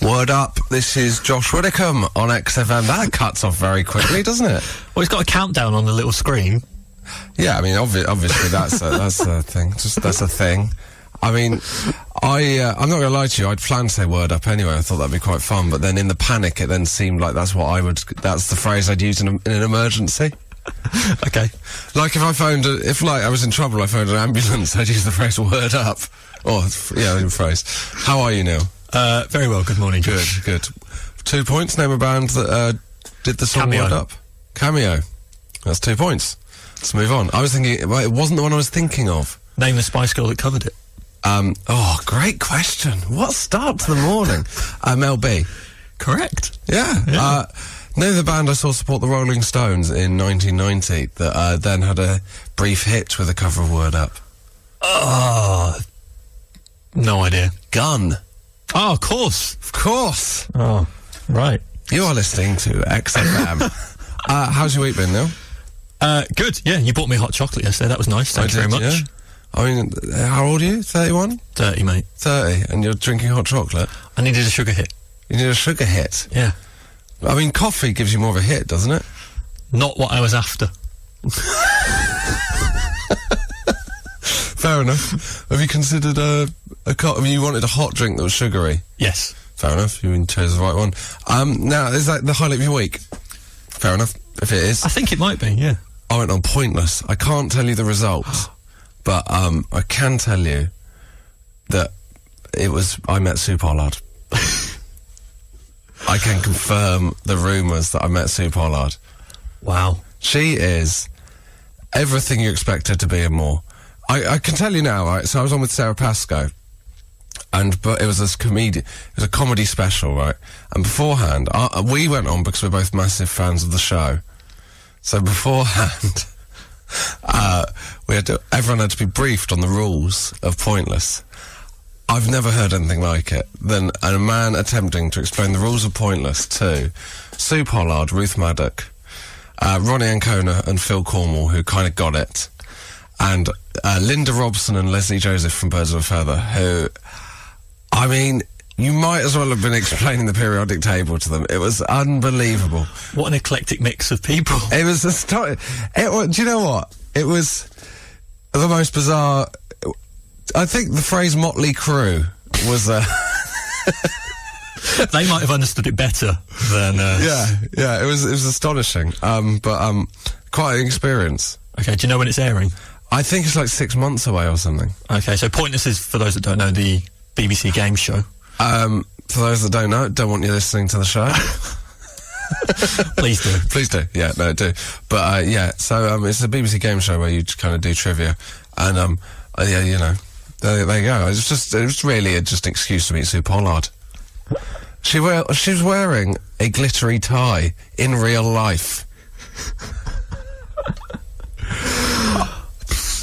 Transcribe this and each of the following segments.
Word up, this is Josh Widdicombe on XFM. That cuts off very quickly, doesn't it? Well, it's got a countdown on the little screen. Yeah, I mean, obviously that's a thing. That's a thing. I mean, I'm not going to lie to you, I'd planned to say word up anyway. I thought that'd be quite fun, but then in the panic it then seemed like that's the phrase I'd use in an emergency. Okay. Like if I was in trouble, I phoned an ambulance, I'd use the phrase word up. Or, yeah, the phrase. How are you, Neil? Very well, good morning, Josh. Good. 2 points, name a band that did the song Cameo. Word Up. Cameo. That's 2 points. Let's move on. I was thinking, well, it wasn't the one I was thinking of. Name the Spice Girl that covered it. Great question. What start to the morning? Mel B. Correct. Yeah. Name the band I saw support the Rolling Stones in 1990 that then had a brief hit with a cover of Word Up. Oh, no idea. Gun. Oh, of course. Of course. Oh, right. You are listening to XFM. How's your week been, Neil? Good. Yeah, you bought me hot chocolate yesterday. That was nice. Thank you very much. Yeah. I mean, how old are you? 31? 30, mate. 30, and you're drinking hot chocolate? I needed a sugar hit. You need a sugar hit? Yeah. I mean, coffee gives you more of a hit, doesn't it? Not what I was after. Fair enough. Have you considered you wanted a hot drink that was sugary? Yes. Fair enough. You chose the right one. Now, is that the highlight of your week? Fair enough, if it is. I think it might be, yeah. I went on Pointless. I can't tell you the results, but I can tell you that I met Sue Pollard. I can confirm the rumours that I met Sue Pollard. Wow. She is everything you expect her to be and more. I can tell you now, right? So I was on with Sarah Pascoe, but it was a comedy special, right? And beforehand, we went on because we're both massive fans of the show. So beforehand, everyone had to be briefed on the rules of Pointless. I've never heard anything like it. Then a man attempting to explain the rules of Pointless to Sue Pollard, Ruth Maddock, Ronnie Ancona and Phil Cornwall, who kind of got it, and Linda Robson and Leslie Joseph from Birds of a Feather, who, I mean, you might as well have been explaining the periodic table to them. It was unbelievable. What an eclectic mix of people. It was do you know what? It was the most bizarre. I think the phrase motley crew was They might have understood it better than yeah, it was astonishing, but quite an experience. Okay, do you know when it's airing? I think it's like 6 months away or something. Okay, so Pointless is, for those that don't know, the BBC game show. For those that don't want you listening to the show. Please do. Please do. Yeah, no, do. But yeah, so it's a BBC game show where you kind of do trivia, and yeah, you know, there you go. It was really just an excuse to meet Sue Pollard. She was wearing a glittery tie in real life.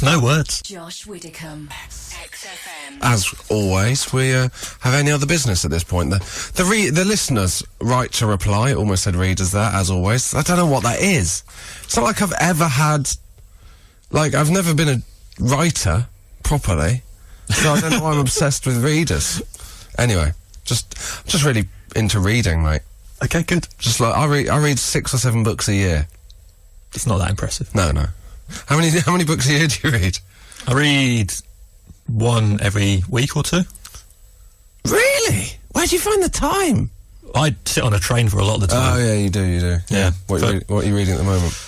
No words. Josh Widdicombe, XFM. As always, we have any other business at this point. The listeners' right to reply. Almost said readers there, as always. I don't know what that is. It's not like I've ever had... Like, I've never been a writer, properly. So I don't know why I'm obsessed with readers. Anyway, just really into reading, mate. Okay, good. Just like, I read 6 or 7 books a year. It's not that impressive. No. How many books a year do you read? I read one every week or two. Really? Where do you find the time? I sit on a train for a lot of the time. Oh, yeah, you do. Yeah. What are you reading at the moment?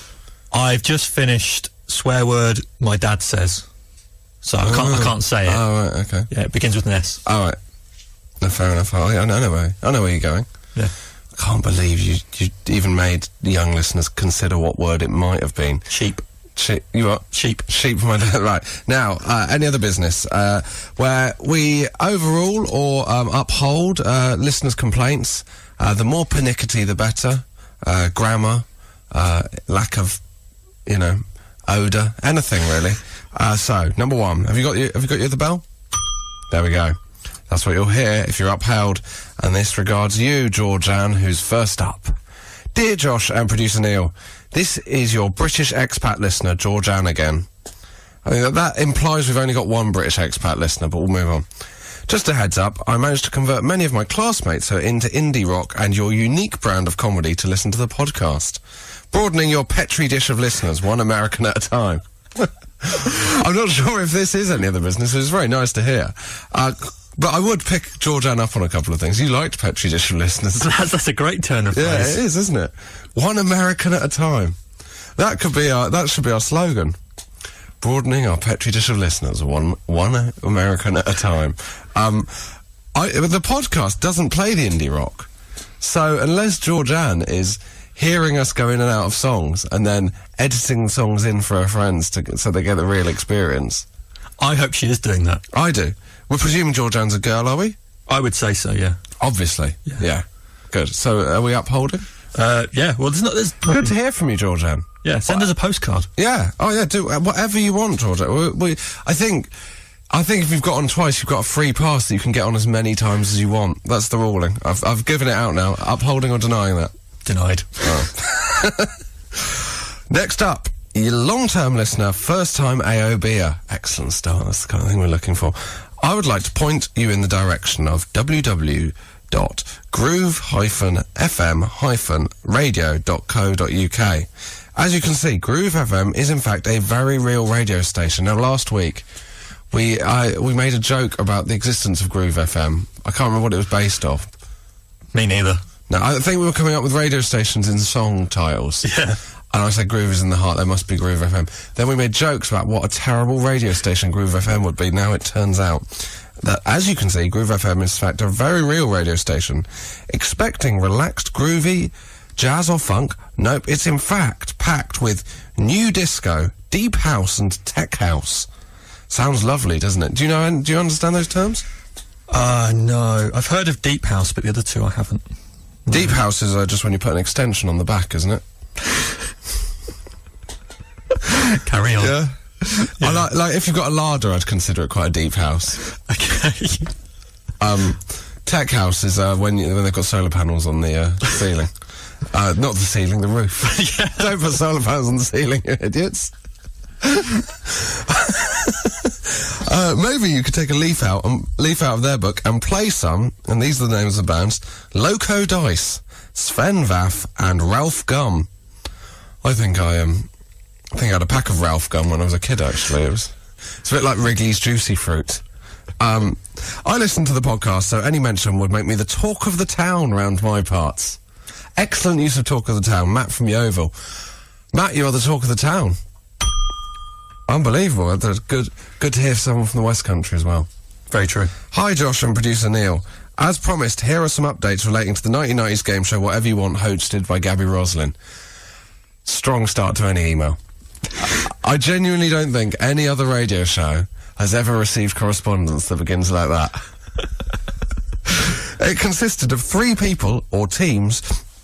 I've just finished Swear Word My Dad Says. So I can't say it. Oh, right, okay. Yeah, it begins with an S. All right. No, fair enough. I know where you're going. Yeah. I can't believe you even made the young listeners consider what word it might have been. Sheep. You what? Sheep. Sheep, my dad. Right. Now, any other business where we overrule or uphold listeners' complaints, the more pernickety the better. Grammar, lack of, odour, anything really. So, number one, have you got the bell? There we go. That's what you'll hear if you're upheld. And this regards you, Georgianne, who's first up. Dear Josh and producer Neil, this is your British expat listener, Georgianne again. I think that implies we've only got one British expat listener, but we'll move on. Just a heads up, I managed to convert many of my classmates into indie rock and your unique brand of comedy to listen to the podcast. Broadening your petri dish of listeners, one American at a time. I'm not sure if this is any other business. It was very nice to hear. But I would pick Georgianne up on a couple of things. You liked petri dish of listeners. That's a great turn of phrase. Yeah, it is, isn't it? One American at a time. That should be our slogan. Broadening our petri dish of listeners, one American at a time. The podcast doesn't play the indie rock. So unless Georgianne is hearing us go in and out of songs and then editing songs in for her friends so they get the real experience. I hope she is doing that. I do. We're presuming Georgianne's a girl, are we? I would say so, yeah. Obviously. Yeah. Good. So are we upholding? Yeah. Well, there's good to hear from you, Georgianne. Yeah, send us a postcard. Yeah. Oh, yeah, do whatever you want, Georgianne. I think if you've got on twice, you've got a free pass that you can get on as many times as you want. That's the ruling. I've given it out now. Upholding or denying that? Denied. Oh. Next up, your long-term listener, first-time AOBer. Excellent start. That's the kind of thing we're looking for. I would like to point you in the direction of www.groove-fm-radio.co.uk. As you can see, Groove FM is in fact a very real radio station. Now, last week, we made a joke about the existence of Groove FM. I can't remember what it was based off. Me neither. No, I think we were coming up with radio stations in song titles. Yeah. And I said Groove is in the heart, there must be Groove FM. Then we made jokes about what a terrible radio station Groove FM would be. Now it turns out that, as you can see, Groove FM is in fact a very real radio station. Expecting relaxed, groovy, jazz or funk? Nope, it's in fact packed with new disco, deep house and tech house. Sounds lovely, doesn't it? Do you understand those terms? No. I've heard of deep house, but the other two I haven't. Deep house is just when you put an extension on the back, isn't it? Carry on. Yeah. I like if you've got a larder, I'd consider it quite a deep house. Okay. Tech house is when they've got solar panels on the ceiling. Not the ceiling, the roof. Yeah. Don't put solar panels on the ceiling, you idiots. Maybe you could take a leaf out of their book and play some, and these are the names of the bands: Loco Dice, Sven Vath, and Ralph Gum. I think I had a pack of Ralph Gum when I was a kid, actually. It's a bit like Wrigley's Juicy Fruit. I listened to the podcast, so any mention would make me the talk of the town round my parts. Excellent use of talk of the town. Matt from Yeovil. Matt, you are the talk of the town. Unbelievable. That's good to hear someone from the West Country as well. Very true. Hi, Josh and producer Neil. As promised, here are some updates relating to the 1990s game show Whatever You Want, hosted by Gabby Roslin. Strong start to any email. I genuinely don't think any other radio show has ever received correspondence that begins like that. It consisted of 3 people, or teams,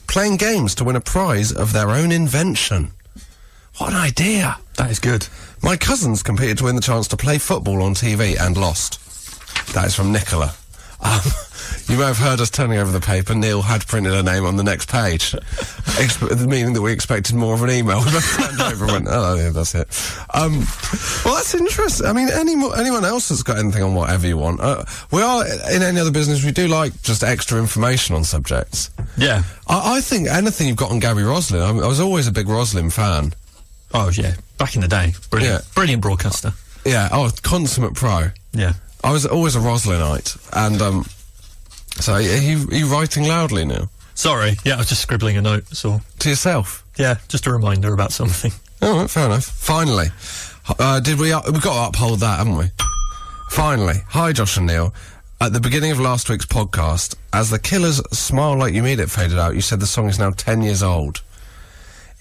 playing games to win a prize of their own invention. What an idea. That is good. My cousins competed to win the chance to play football on TV and lost. That is from Nicola. You may have heard us turning over the paper. Neil had printed her name on the next page, meaning that we expected more of an email. We both turned over and went, oh, yeah, that's it. Well, that's interesting. I mean, anyone else that's got anything on Whatever You Want? We are, in any other business, we do like just extra information on subjects. Yeah. I think anything you've got on Gabby Roslin, I was always a big Roslin fan. Oh, yeah. Back in the day. Brilliant. Yeah. Brilliant broadcaster. Yeah. Oh, consummate pro. Yeah. I was always a Roslinite, and so are you writing loudly now? Sorry, yeah, I was just scribbling a note, so... To yourself? Yeah, just a reminder about something. Oh, right, fair enough. Finally. We've got to uphold that, haven't we? Finally. Hi, Josh and Neil. At the beginning of last week's podcast, as the Killers' Smile Like You Mean It faded out, you said the song is now 10 years old.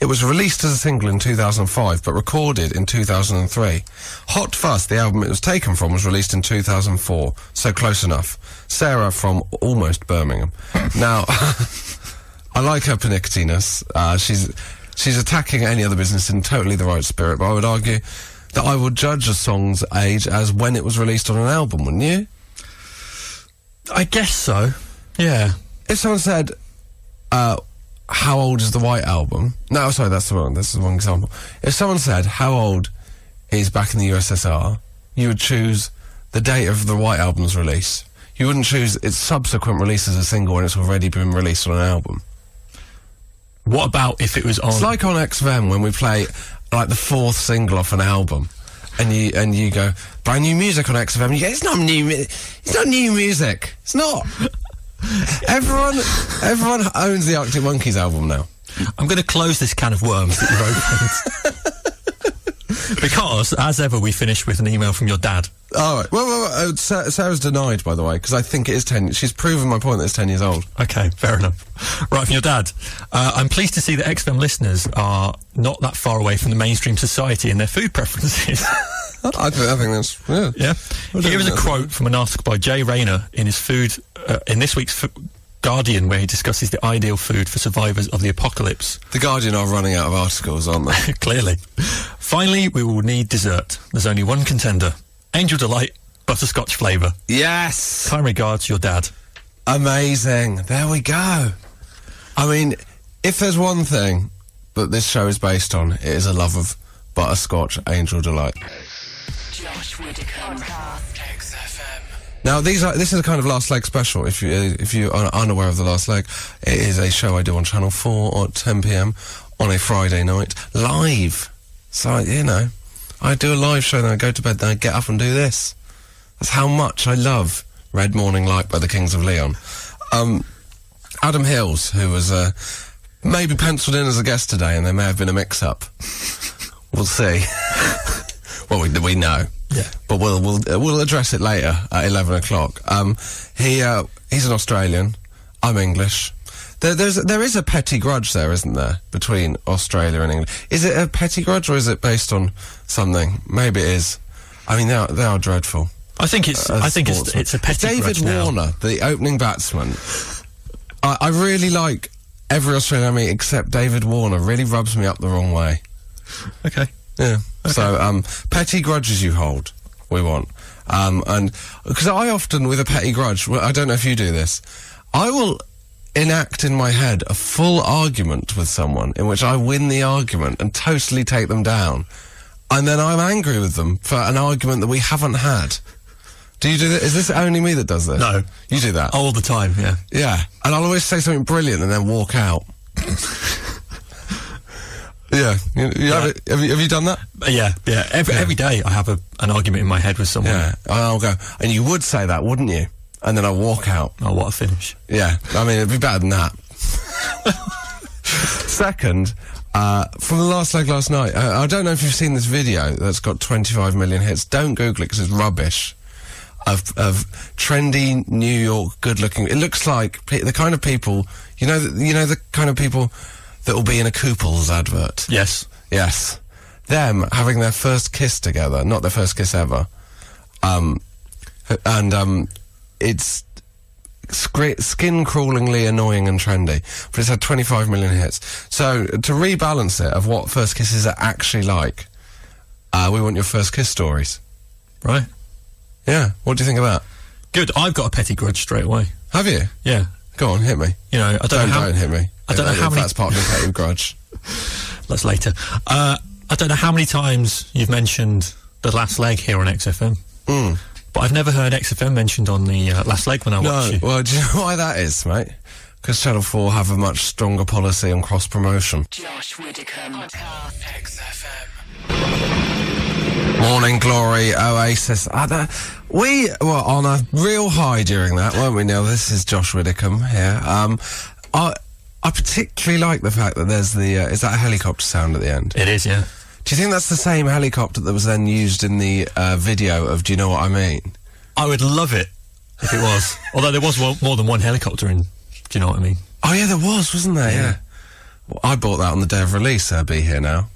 It was released as a single in 2005, but recorded in 2003. Hot Fuss, the album it was taken from, was released in 2004, so close enough. Sarah from almost Birmingham. Now, I like her pernicketyness. She's attacking any other business in totally the right spirit, but I would argue that I would judge a song's age as when it was released on an album, wouldn't you? I guess so, yeah. If someone said, how old is the White Album? No, sorry, that's the wrong example. If someone said, how old is Back in the USSR, you would choose the date of the White Album's release. You wouldn't choose its subsequent release as a single when it's already been released on an album. What about if it was on... It's like on XFM when we play like the 4th single off an album, and you go, brand new music on XFM, and you go, it's not new music. It's not. Everyone owns the Arctic Monkeys album now. I'm going to close this can of worms that you've opened. Because, as ever, we finish with an email from your dad. All right. Well, Sarah's denied, by the way, because I think it is 10. She's proven my point that it's 10 years old. Okay, fair enough. Right, from your dad. I'm pleased to see that XFM listeners are not that far away from the mainstream society in their food preferences. I think that's... Yeah. Here is a quote from an article by Jay Rayner in his in this week's Guardian, where he discusses the ideal food for survivors of the apocalypse. The Guardian are running out of articles, aren't they? Clearly. Finally, we will need dessert. There's only one contender. Angel Delight, butterscotch flavour. Yes! Kind regards, your dad. Amazing. There we go. I mean, if there's one thing that this show is based on, it is a love of butterscotch Angel Delight. Josh Widdicombe. XFM. Now, this is a kind of Last Leg special. If you are unaware of the Last Leg, it is a show I do on Channel 4 at 10 p.m. on a Friday night, live. So, I do a live show, then I go to bed, then I get up and do this. That's how much I love Red Morning Light by the Kings of Leon. Adam Hills, who was maybe penciled in as a guest today, and there may have been a mix-up. We'll see. Well, we know. Yeah. But we'll address it later at 11 o'clock. He's an Australian. I'm English. There is a petty grudge there, isn't there, between Australia and England? Is it a petty grudge, or is it based on something? Maybe it is. I mean, they are dreadful. I think it's a petty grudge David now. Warner, the opening batsman. I really like every Australian I meet except David Warner. Really rubs me up the wrong way. Okay. Yeah. Okay. So, petty grudges you hold, we want. And, because I often, with a petty grudge, I don't know if you do this, I will enact in my head a full argument with someone in which I win the argument and totally take them down. And then I'm angry with them for an argument that we haven't had. Do you do that? Is this only me that does this? No. You do that? All the time, yeah. Yeah. And I'll always say something brilliant and then walk out. Yeah. Have you done that? Yeah. Every day I have an argument in my head with someone. Yeah. I'll go, and you would say that, wouldn't you? And then I'll walk out. Oh, what a finish. Yeah. I mean, it'd be better than that. Second, from the Last Leg last night, I don't know if you've seen this video that's got 25 million hits. Don't Google it because it's rubbish. Of trendy New York, good-looking. It looks like the kind of people, the kind of people that will be in a Kooples advert. Yes. Yes. Them having their first kiss together, not their first kiss ever. It's skin-crawlingly annoying and trendy, but it's had 25 million hits. So, to rebalance it of what first kisses are actually like, we want your first kiss stories. Right. Yeah. What do you think of that? Good. I've got a petty grudge straight away. Have you? Yeah. Go on, hit me. I don't hit me. I don't know how many... That's part of the petty grudge. That's later. I don't know how many times you've mentioned the Last Leg here on XFM. But I've never heard XFM mentioned on the Last Leg when I watch you. Well, do you know why that is, mate? Because Channel 4 have a much stronger policy on cross-promotion. Josh Widdicombe. XFM. Morning Glory, Oasis. We were on a real high during that, weren't we, Neil? This is Josh Widdicombe here. I particularly like the fact that there's is that a helicopter sound at the end? It is, yeah. Do you think that's the same helicopter that was then used in the video of Do You Know What I Mean? I would love it if it was. Although there was more than one helicopter in Do You Know What I Mean? Oh yeah, there was, wasn't there? Yeah. Well, I bought that on the day of release, Be Here Now.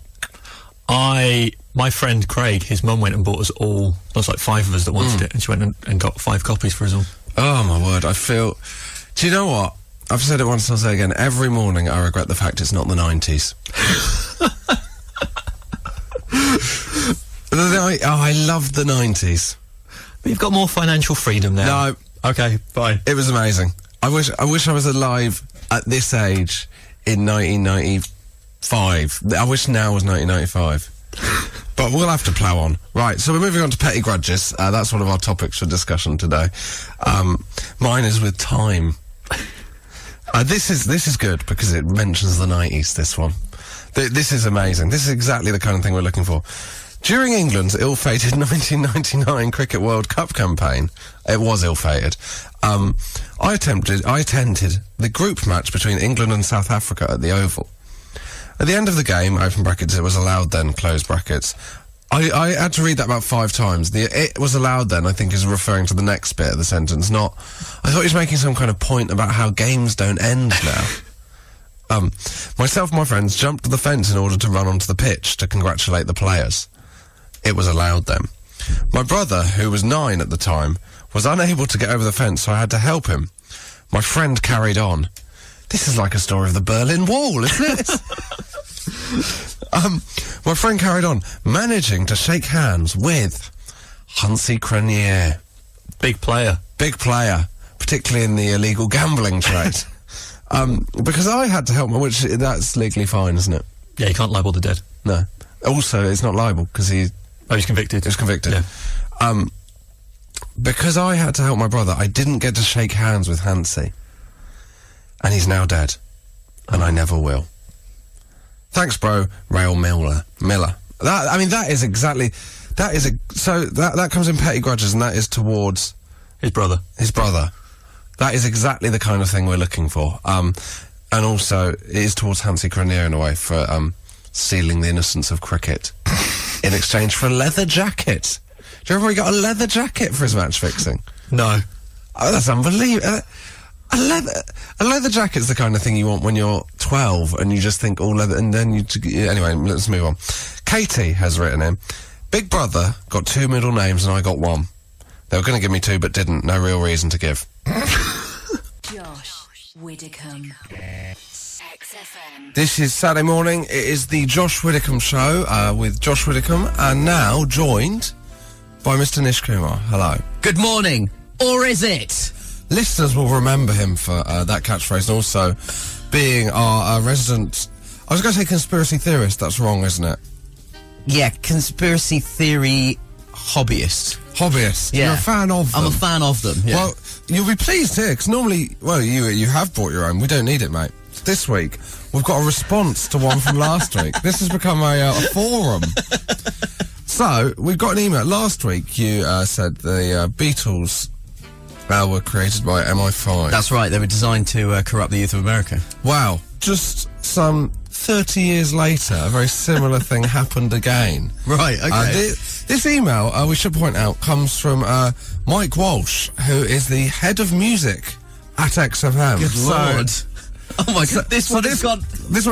My friend Craig, his mum went and bought us all, there was like 5 of us that wanted it, and she went and got 5 copies for us all. Oh my word, I feel... Do you know what? I've said it once and I'll say it again. Every morning I regret the fact it's not the 90s. I love the 90s. But you've got more financial freedom now. No. Okay, fine. It was amazing. I wish I was alive at this age in 1995. I wish now was 1995. But we'll have to plough on. Right, so we're moving on to petty grudges. That's one of our topics for discussion today. Mine is with time. This is good because it mentions the 90s, this one. This is amazing. This is exactly the kind of thing we're looking for. During England's ill-fated 1999 Cricket World Cup campaign, it was ill-fated, I attended the group match between England and South Africa at the Oval. At the end of the game, open brackets, it was allowed then, close brackets. I had to read that about 5 times. The "it was allowed then," I think, is referring to the next bit of the sentence, not... I thought he was making some kind of point about how games don't end now. Myself and my friends jumped to the fence in order to run onto the pitch to congratulate the players. It was allowed then. My brother, who was 9 at the time, was unable to get over the fence, so I had to help him. My friend carried on. This is like a story of the Berlin Wall, isn't it? My friend carried on, managing to shake hands with Hansi Cranier. Big player. Big player, particularly in the illegal gambling trade. Because I had to help him, which that's legally fine, isn't it? Yeah, you can't libel the dead. No. Also, it's not libel, because he's convicted. He was convicted. Yeah. Because I had to help my brother, I didn't get to shake hands with Hansi. And he's now dead. And I never will. Thanks, bro. Rail Miller. That is exactly... That comes in petty grudges, and that is towards... His brother. That is exactly the kind of thing we're looking for. And also, it is towards Hansi Cranier in a way for stealing the innocence of cricket in exchange for a leather jacket. Do you remember he got a leather jacket for his match fixing? No. Oh, that's unbelievable. A leather jacket's the kind of thing you want when you're 12 and you just think all leather, and then anyway, let's move on. Katie has written in, Big brother got 2 middle names and I got 1. They were going to give me 2 but didn't. No real reason to give. Josh Widdicombe. XFM. This is Saturday morning. It is the Josh Widdicombe show with Josh Widdicombe, and now joined by Mr. Nish Kumar. Hello. Good morning. Or is it? Listeners will remember him for that catchphrase, and also being our resident... I was going to say conspiracy theorist. That's wrong, isn't it? Yeah, conspiracy theory hobbyist. Hobbyist. Yeah. You're a fan of them. I'm a fan of them, yeah. Well, you'll be pleased here, because normally... Well, you have brought your own. We don't need it, mate. This week, we've got a response to one from last week. This has become a forum. So, we've got an email. Last week, you said the Beatles were created by MI5. That's right, they were designed to corrupt the youth of America. Wow. Just some 30 years later, a very similar thing happened again. Right, okay. This email, we should point out, comes from Mike Walsh, who is the head of music at XFM. Good Lord. Oh my God, this one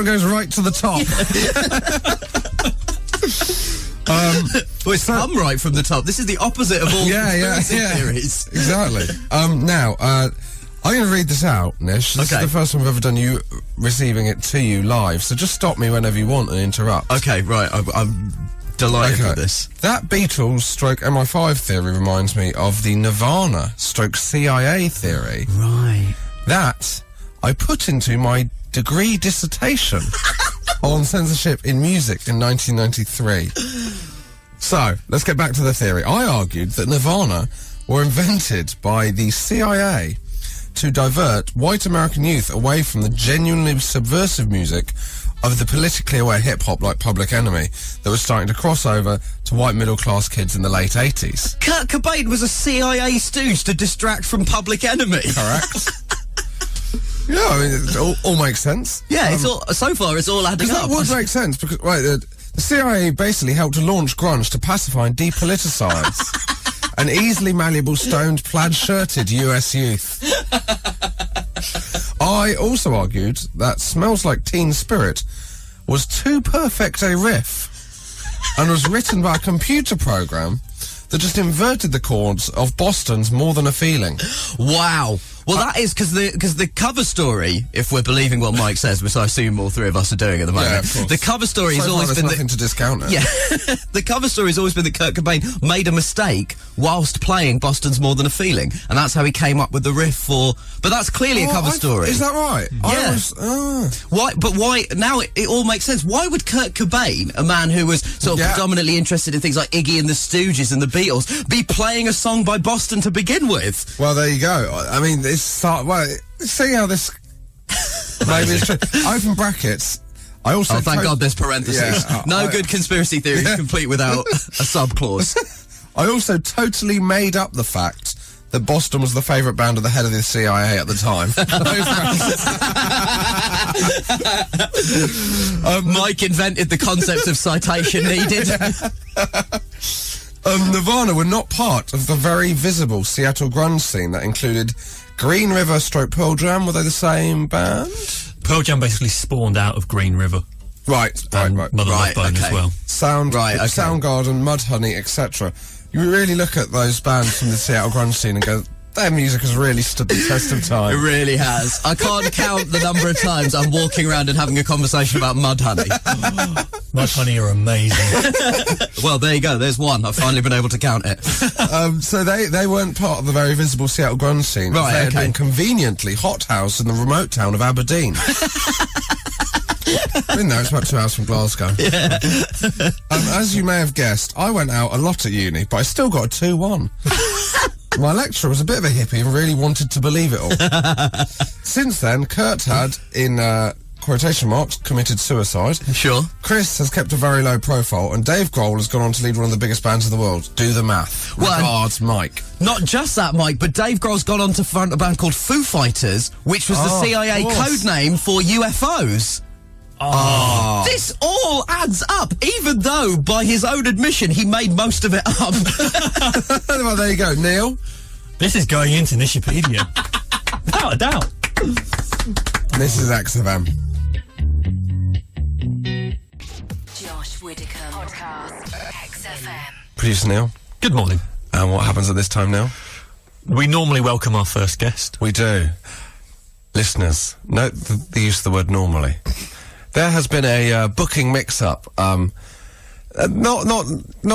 goes right to the top. Well, it's come right from the top. This is the opposite of all conspiracy theories. Exactly. Now, I'm going to read this out, Nish. This is the first time I've ever done you receiving it to you live, so just stop me whenever you want and interrupt. Okay, right. I'm delighted with this. That Beatles/MI5 theory reminds me of the Nirvana/CIA theory. Right. That I put into my degree dissertation on censorship in music in 1993. So, let's get back to the theory. I argued that Nirvana were invented by the CIA to divert white American youth away from the genuinely subversive music of the politically aware hip-hop like Public Enemy that was starting to cross over to white middle-class kids in the late 80s. Kurt Cobain was a CIA stooge to distract from Public Enemy. Correct. Yeah, I mean, it all makes sense. Yeah, so far it's all adding up. That would make sense, because the CIA basically helped to launch grunge to pacify and depoliticize an easily malleable, stoned, plaid-shirted US youth. I also argued that Smells Like Teen Spirit was too perfect a riff and was written by a computer program that just inverted the chords of Boston's More Than a Feeling. Wow. Well, that is because the cover story, if we're believing what Mike says, which I assume all three of us are doing at the moment, of course. the cover story has always been nothing to discount it. Yeah, the cover story has always been that Kurt Cobain made a mistake whilst playing Boston's More Than a Feeling, and that's how he came up with the riff for. But that's clearly a cover story. Is that right? Yeah. Why? But why? Now it all makes sense. Why would Kurt Cobain, a man who was sort of predominantly interested in things like Iggy and the Stooges and the Beatles, be playing a song by Boston to begin with? Well, there you go. I mean, see how this maybe it's true. Open brackets. I also thank God there's parentheses. No good conspiracy theory is complete without a subclause. I also totally made up the fact that Boston was the favourite band of the head of the CIA at the time. Mike invented the concept of citation needed. Nirvana were not part of the very visible Seattle grunge scene that included Green River / Pearl Jam. Were they the same band? Pearl Jam basically spawned out of Green River. Right. Mother Love Bone as well. Soundgarden, Mudhoney, etc. You really look at those bands from the Seattle grunge scene and go, their music has really stood the test of time. It really has. I can't count the number of times I'm walking around and having a conversation about Mudhoney. Mudhoney are amazing. Well, there you go. There's one. I've finally been able to count it. So they weren't part of the very visible Seattle grunge scene. Right, they had been conveniently hothoused in the remote town of Aberdeen. Been there, it's about 2 hours from Glasgow. Yeah. As you may have guessed, I went out a lot at uni, but I still got a 2-1. My lecturer was a bit of a hippie and really wanted to believe it all. Since then, Kurt had, in quotation marks, committed suicide. Sure. Chris has kept a very low profile, and Dave Grohl has gone on to lead one of the biggest bands in the world. Do the math. Regards, Mike. Not just that, Mike, but Dave Grohl's gone on to front a band called Foo Fighters, which was the CIA code name for UFOs. Oh. This all adds up, even though, by his own admission, he made most of it up. Well, there you go, Neil. This is going into Nishipedia. Without a doubt. This is XFM. Josh Widdicombe. Podcast. XFM. Producer Neil. Good morning. And what happens at this time, Neil? We normally welcome our first guest. We do. Listeners, note the use of the word normally. There has been a booking mix-up. Not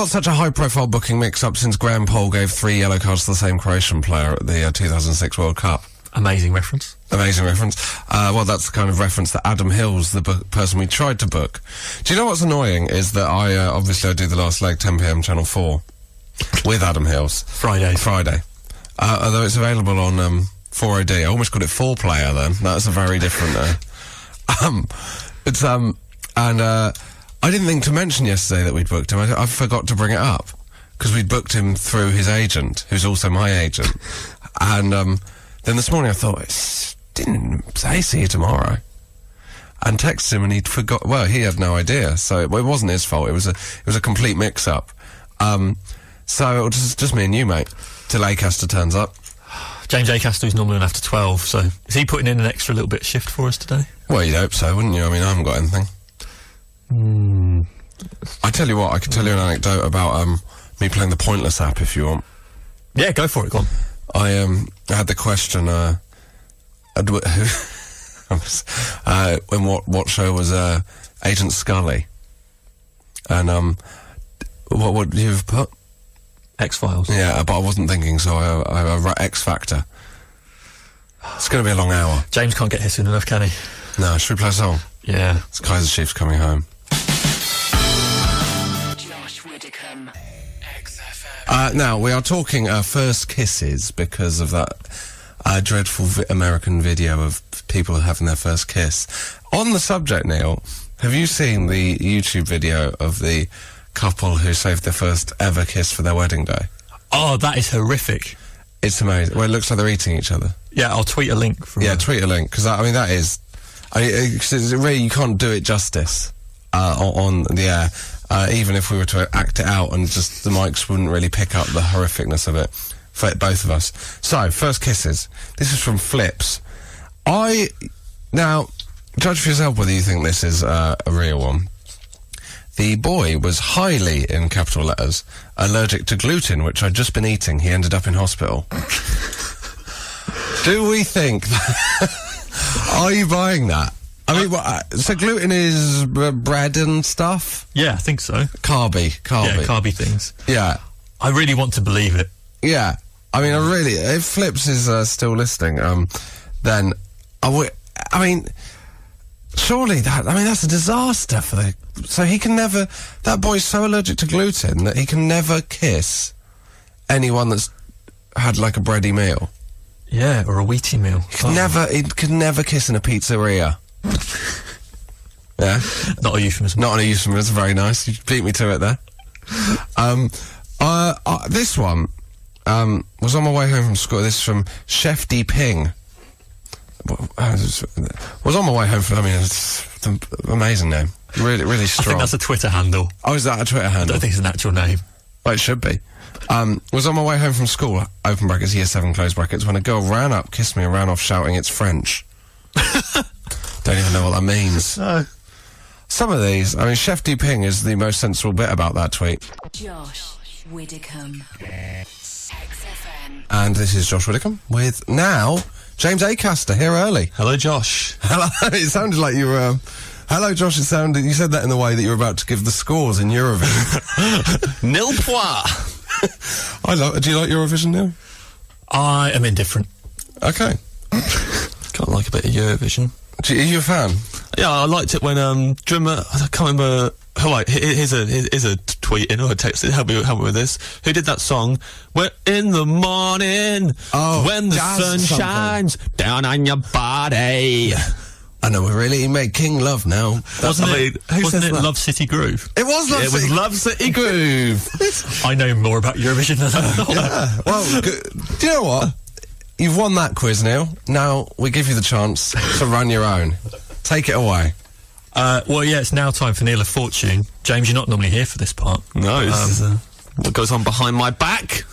such a high-profile booking mix-up since Graham Poll gave 3 yellow cards to the same Croatian player at the 2006 World Cup. Amazing reference. Amazing reference. Well, that's the kind of reference that Adam Hills, the person we tried to book. Do you know what's annoying is that I do the last leg 10 p.m. Channel 4 with Adam Hills. Friday. Although it's available on 4OD. I almost called it 4-player then. That's a very different... I didn't think to mention yesterday that we'd booked him. I forgot to bring it up because we'd booked him through his agent, who's also my agent. And then this morning I thought, didn't say see you tomorrow, and texted him and he'd forgot. Well, he had no idea, so it wasn't his fault. It was a complete mix-up. So it was just me and you, mate, till Acaster turns up. James Acaster is normally on after 12, so is he putting in an extra little bit of shift for us today? Well, you'd hope so, wouldn't you? I mean, I haven't got anything. I tell you what, I could tell you an anecdote about me playing the Pointless app if you want. Yeah, go for it, go on. I had the question, when what show was Agent Scully? And what would you have put? X-Files. Yeah, but I wasn't thinking, so I wrote X Factor. It's going to be a long hour. James can't get here soon enough, can he? No, should we play a song? Yeah. It's Kaiser Chiefs coming home. Josh Widdicombe. XFM. Now, we are talking first kisses because of that dreadful American video of people having their first kiss. On the subject, Neil, have you seen the YouTube video of the couple who saved their first ever kiss for their wedding day? Oh, that is horrific. It's amazing. Well, it looks like they're eating each other. Yeah, I'll tweet a link. Tweet a link, because that is... really, you can't do it justice on the air, even if we were to act it out, and just the mics wouldn't really pick up the horrificness of it for both of us. So, first kisses. This is from Flips. Now, judge for yourself whether you think this is a real one. The boy was highly, in capital letters, allergic to gluten, which I'd just been eating. He ended up in hospital. Do we think are you buying that? I mean, so gluten is bread and stuff? Yeah, I think so. Carby. Yeah, carby things. Yeah. I really want to believe it. Yeah. I mean, if Flips is still listening, then I mean, surely that's a disaster for so he can never, that boy's so allergic to gluten that he can never kiss anyone that's had like a bready meal. Yeah, or a wheaty meal. He could never kiss in a pizzeria. Yeah. Not a euphemism. Not a euphemism. Very nice. You beat me to it there. This one was on my way home from school. This is from Chef D Ping. Was on my way home from. I mean, it's an amazing name. Really, really strong. I think that's a Twitter handle. Oh, is that a Twitter handle? I don't think it's an actual name. Well, it should be. Was on my way home from school, open brackets, year 7, close brackets, when a girl ran up, kissed me, and ran off shouting, "It's French." Don't even know what that means. No. Some of these, I mean, Chef D Ping is the most sensible bit about that tweet. Josh Widdicombe. XFM. And this is Josh Widdicombe with now James Acaster here early. Hello, Josh. Hello. It sounded like you were. Hello, Josh. You said that in the way that you were about to give the scores in Eurovision. Nil point. Do you like Eurovision, Neil? I am indifferent. Okay. Can't like a bit of Eurovision. Are you a fan? Yeah, I liked it when I can't remember. Oh, right, here's a tweet in or a text. Help me with this. Who did that song? We're in the morning when the sun shines down on your body. I know we're really making love now. Wasn't it Love City Groove? It was Love City. It was Love City Groove. I know more about Eurovision than that. Yeah. Well, do you know what? You've won that quiz, Neil. Now we give you the chance to run your own. Take it away. Well, yeah, it's now time for Neil of Fortune. James, you're not normally here for this part. No, this is what goes on behind my back.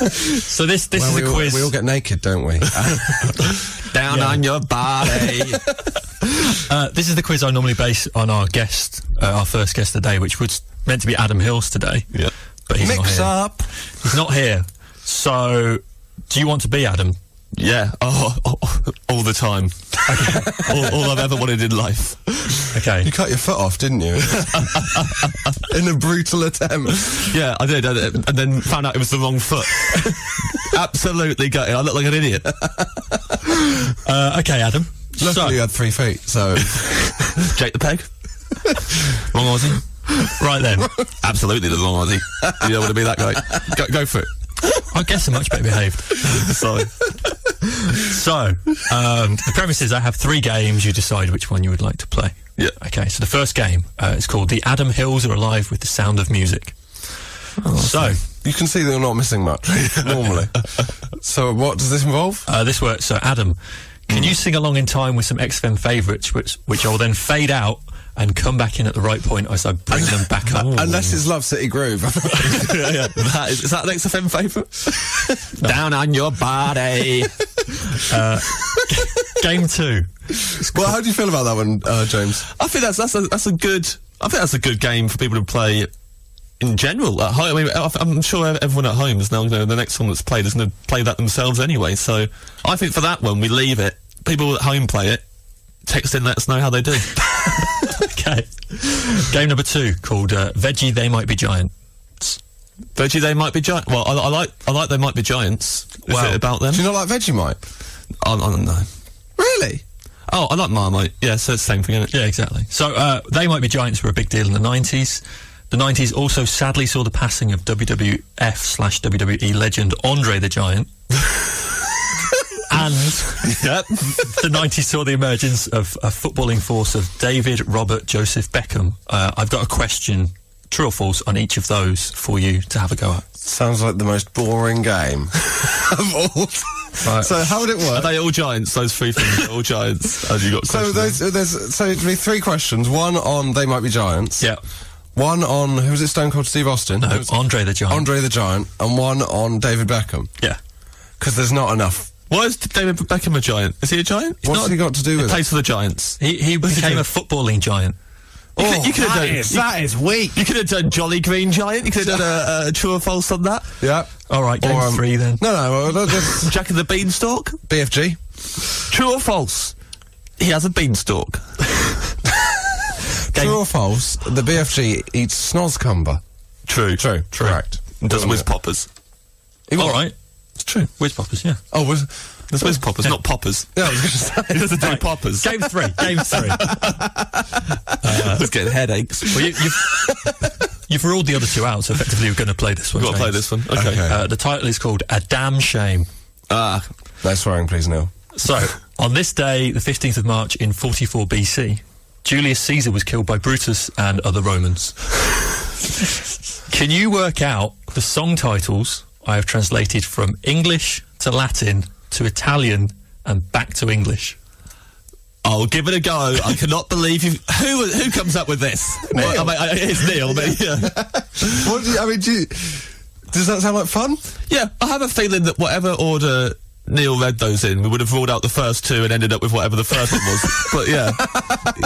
So this is a quiz. We all get naked, don't we? Down on your body. This is the quiz I normally base on our first guest today, which was meant to be Adam Hills today. Yeah. But he's Mix not here. up. He's not here. So, do you want to be Adam? Yeah. Oh, all the time. all I've ever wanted in life. Okay. You cut your foot off, didn't you? In a brutal attempt. Yeah, I did, and then found out it was the wrong foot. Absolutely gutted. I look like an idiot. Okay, Adam. Luckily you had 3 feet, so... Jake the Peg. Wrong Aussie. Right then. Absolutely the wrong Aussie. You don't want to be that guy. Go for it. I guess I'm much better behaved. Sorry. So, the premise is I have 3 games. You decide which one you would like to play. Yeah. Okay, so the first game is called The Adam Hills Are Alive with the Sound of Music. So, you can see that you're not missing much, normally. So what does this involve? This works. So, Adam, can you sing along in time with some XFM favourites, which I will then fade out and come back in at the right point as I bring them back up? Unless it's Love City Groove. Yeah. Is that an XFM favourite? Down on your body. Game 2. Well, how do you feel about that one, James? I think that's a good game for people to play in general at home. I mean, I'm sure everyone at home is now the next song that's played is going to play that themselves anyway. So I think for that one we leave it. People at home play it. Text in, let us know how they do. Okay. Game number 2 called Veggie They Might Be Giants. Veggie They Might Be Giants. Well, I like They Might Be Giants. Is it about them? Do you not like Vegemite? I don't know. Really? Oh, I like Marmite. Yeah, so it's the same thing, isn't it? Yeah, exactly. So, They Might Be Giants were a big deal in the 90s. The 90s also sadly saw the passing of WWF/WWE legend Andre the Giant. And the 90s saw the emergence of a footballing force of David, Robert, Joseph, Beckham. I've got a question, true or false, on each of those for you to have a go at. Sounds like the most boring game of all. Right. So how would it work? Are they all giants? Those 3 things are all giants. Have you got questions? So it'd be 3 questions. One on They Might Be Giants. Yeah. One on, who was it, Stone Cold Steve Austin? No, Andre the Giant. Andre the Giant. And one on David Beckham. Yeah. Because there's not enough. Why is David Beckham a giant? Is he a giant? What's he got to do with it? He plays for the Giants. He became a footballing giant. You could have done. That is weak. You could have done Jolly Green Giant. You could have done a true or false on that. Yeah. All right, game 3 then. No, just Jack and the Beanstalk. BFG. True or false? He has a beanstalk. True or false? The BFG eats snozcumber. True. Correct. Does whiz poppers. All right. It's true. Whiz poppers, yeah. Oh, was There's whiz poppers, not poppers. yeah, I was going to say. He doesn't do poppers. Game 3. I was getting headaches. Well, you've ruled the other 2 out, so effectively we're going to play this one. We've got to play James. this one. Okay. The title is called A Damn Shame. No swearing, please, Neil. So, on this day, the 15th of March in 44 BC, Julius Caesar was killed by Brutus and other Romans. Can you work out the song titles I have translated from English to Latin to Italian and back to English? I'll give it a go. I cannot believe you. Who comes up with this? Neil. Well, I mean, it's Neil. But yeah. Does that sound like fun? Yeah, I have a feeling that whatever order Neil read those in, we would have ruled out the first 2 and ended up with whatever the first one was. But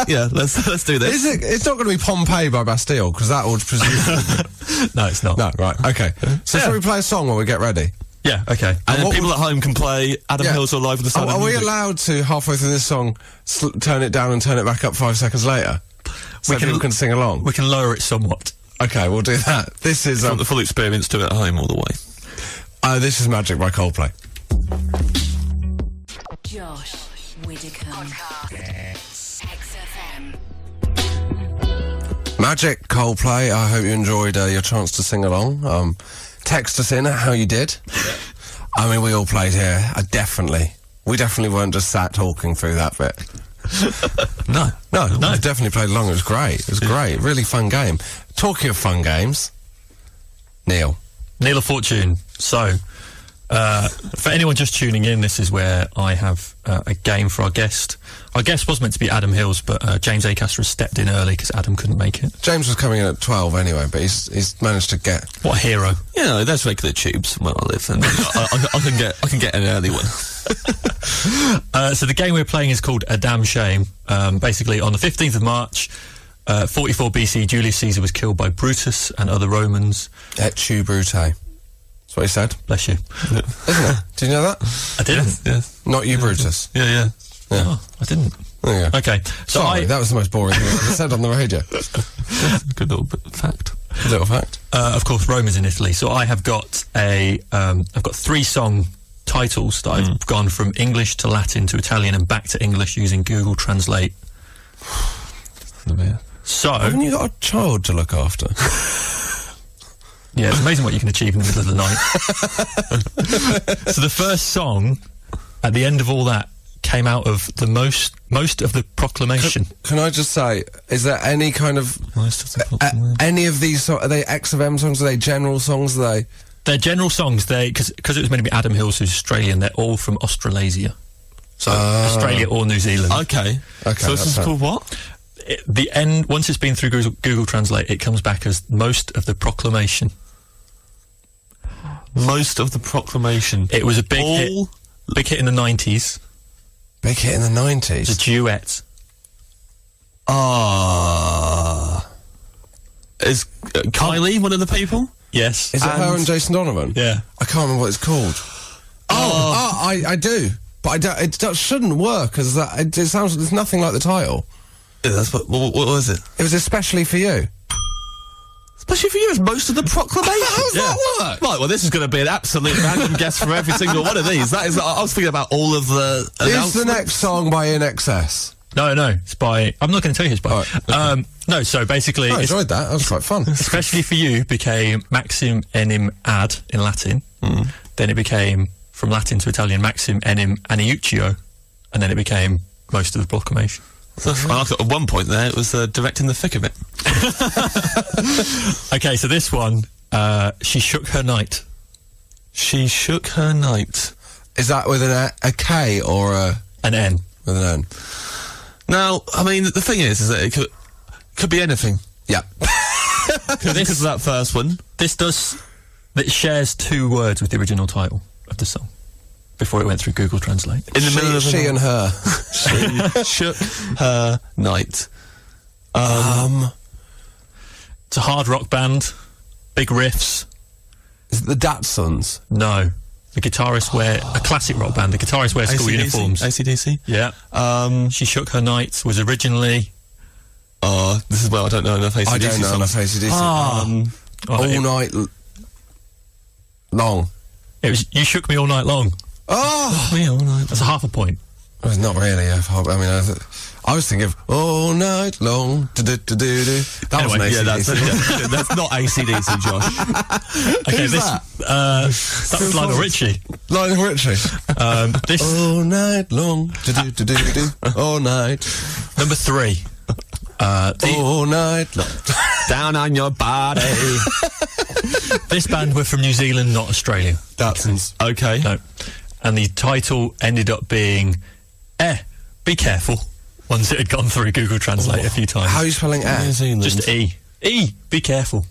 yeah, let's do this. It's not going to be Pompeii by Bastille, because that would presume. No, it's not. No, right, okay. So shall we play a song while we get ready? Yeah, okay. And then people at home can play Adam Hills or Live with the Sound of Are we Music. allowed to, halfway through this song, turn it down and turn it back up 5 seconds later? So people can sing along? We can lower it somewhat. Okay, we'll do that. This is... Want the full experience, do it at home all the way. This is Magic by Coldplay. Josh Widdicombe. XFM. Magic, Coldplay. I hope you enjoyed your chance to sing along. Text us in how you did. I mean, we all played here. We definitely weren't just sat talking through that bit. No. We definitely played along. It was great. It was great. Really fun game. Talking of fun games, Neil of Fortune. So, for anyone just tuning in, this is where I have a game for our guest. Our guest was meant to be Adam Hills, but James Acaster has stepped in early because Adam couldn't make it. James was coming in at 12 anyway, but he's managed to get... What a hero. You know, there's regular tubes where I live, and I can get an early one. So the game we're playing is called A Damn Shame. Basically, on the 15th of March, 44 BC, Julius Caesar was killed by Brutus and other Romans. Et tu, Brute. That's what he said. Bless you. Isn't it? Did you know that? I didn't. Yes. Not you, Brutus. Yeah. Oh, I didn't. There you go. Okay. So Sorry, that was the most boring thing I've ever said on the radio. Good little bit of fact. Little fact. Of course, Rome is in Italy. So I have got I've got 3 song titles that I've gone from English to Latin to Italian and back to English using Google Translate. So, Haven't you got a child to look after? yeah, it's amazing what you can achieve in the middle of the night. So the first song, at the end of all that, came out of the most of the proclamation. Can I just say, is there any kind of... any of these, are they XFM songs? Are they general songs? Are they... They're general songs. Because it was meant to be Adam Hills, who's Australian, they're all from Australasia. So Australia or New Zealand. Okay. So this is called what? The end, once it's been through Google Translate, it comes back as most of the proclamation. Most of the proclamation. It was a big hit in the 90s. Big hit in the 90s? It's a duet. Is Kylie one of the people? Yes. Is it her and Jason Donovan? Yeah. I can't remember what it's called. I do. But it shouldn't work, because it sounds... There's nothing like the title. Yeah, that's what was it? It was Especially For You. Especially for you, it's most of the proclamation. How does that work? Right, well, this is going to be an absolute random guess for every single one of these. That is, I was thinking about all of the Is the next song by In Excess? No, it's by... I'm not going to tell you who's by. Oh, okay. No, so basically... I enjoyed that. That was quite fun. Especially For You became Maxim Enim Ad in Latin. Then it became, from Latin to Italian, Maxim Enim Aniuccio. And then it became most of the proclamation. Well, at one point there, it was directing the thick of it. Okay, so this one, She Shook Her Night. She shook her night. Is that with a K or An N. with an N? Now, I mean, the thing is that it could be anything. Yeah. Because of that first one. It shares 2 words with the original title of the song before it went through Google Translate. In the middle of she and her. She shook her night. It's a hard rock band. Big riffs. Is it the Datsuns? No. The guitarist wear a classic rock band. The guitarist wears school uniforms. AC/DC? Yeah. She Shook Her Knights was originally. This is where I don't know enough AC/DC I don't know songs. enough AC/DC. All night long. It was You Shook Me All Night Long. Oh! Me all night. That's a half a point. Well, it's not really. I mean, I was thinking of All Night Long. Do-do-do-do-do. That was an AC/DC. That's not AC/DC, Josh. Okay, Who's that? That was Lionel Richie. Lionel Richie. This All night long. Do-do-do-do-do. All night. number 3. All night long. Down on your body. This band were from New Zealand, not Australia. Datsuns. Okay. No. And the title ended up being Be Careful, once it had gone through Google Translate a few times. How are you spelling air? New Zealand. Just E. Be careful.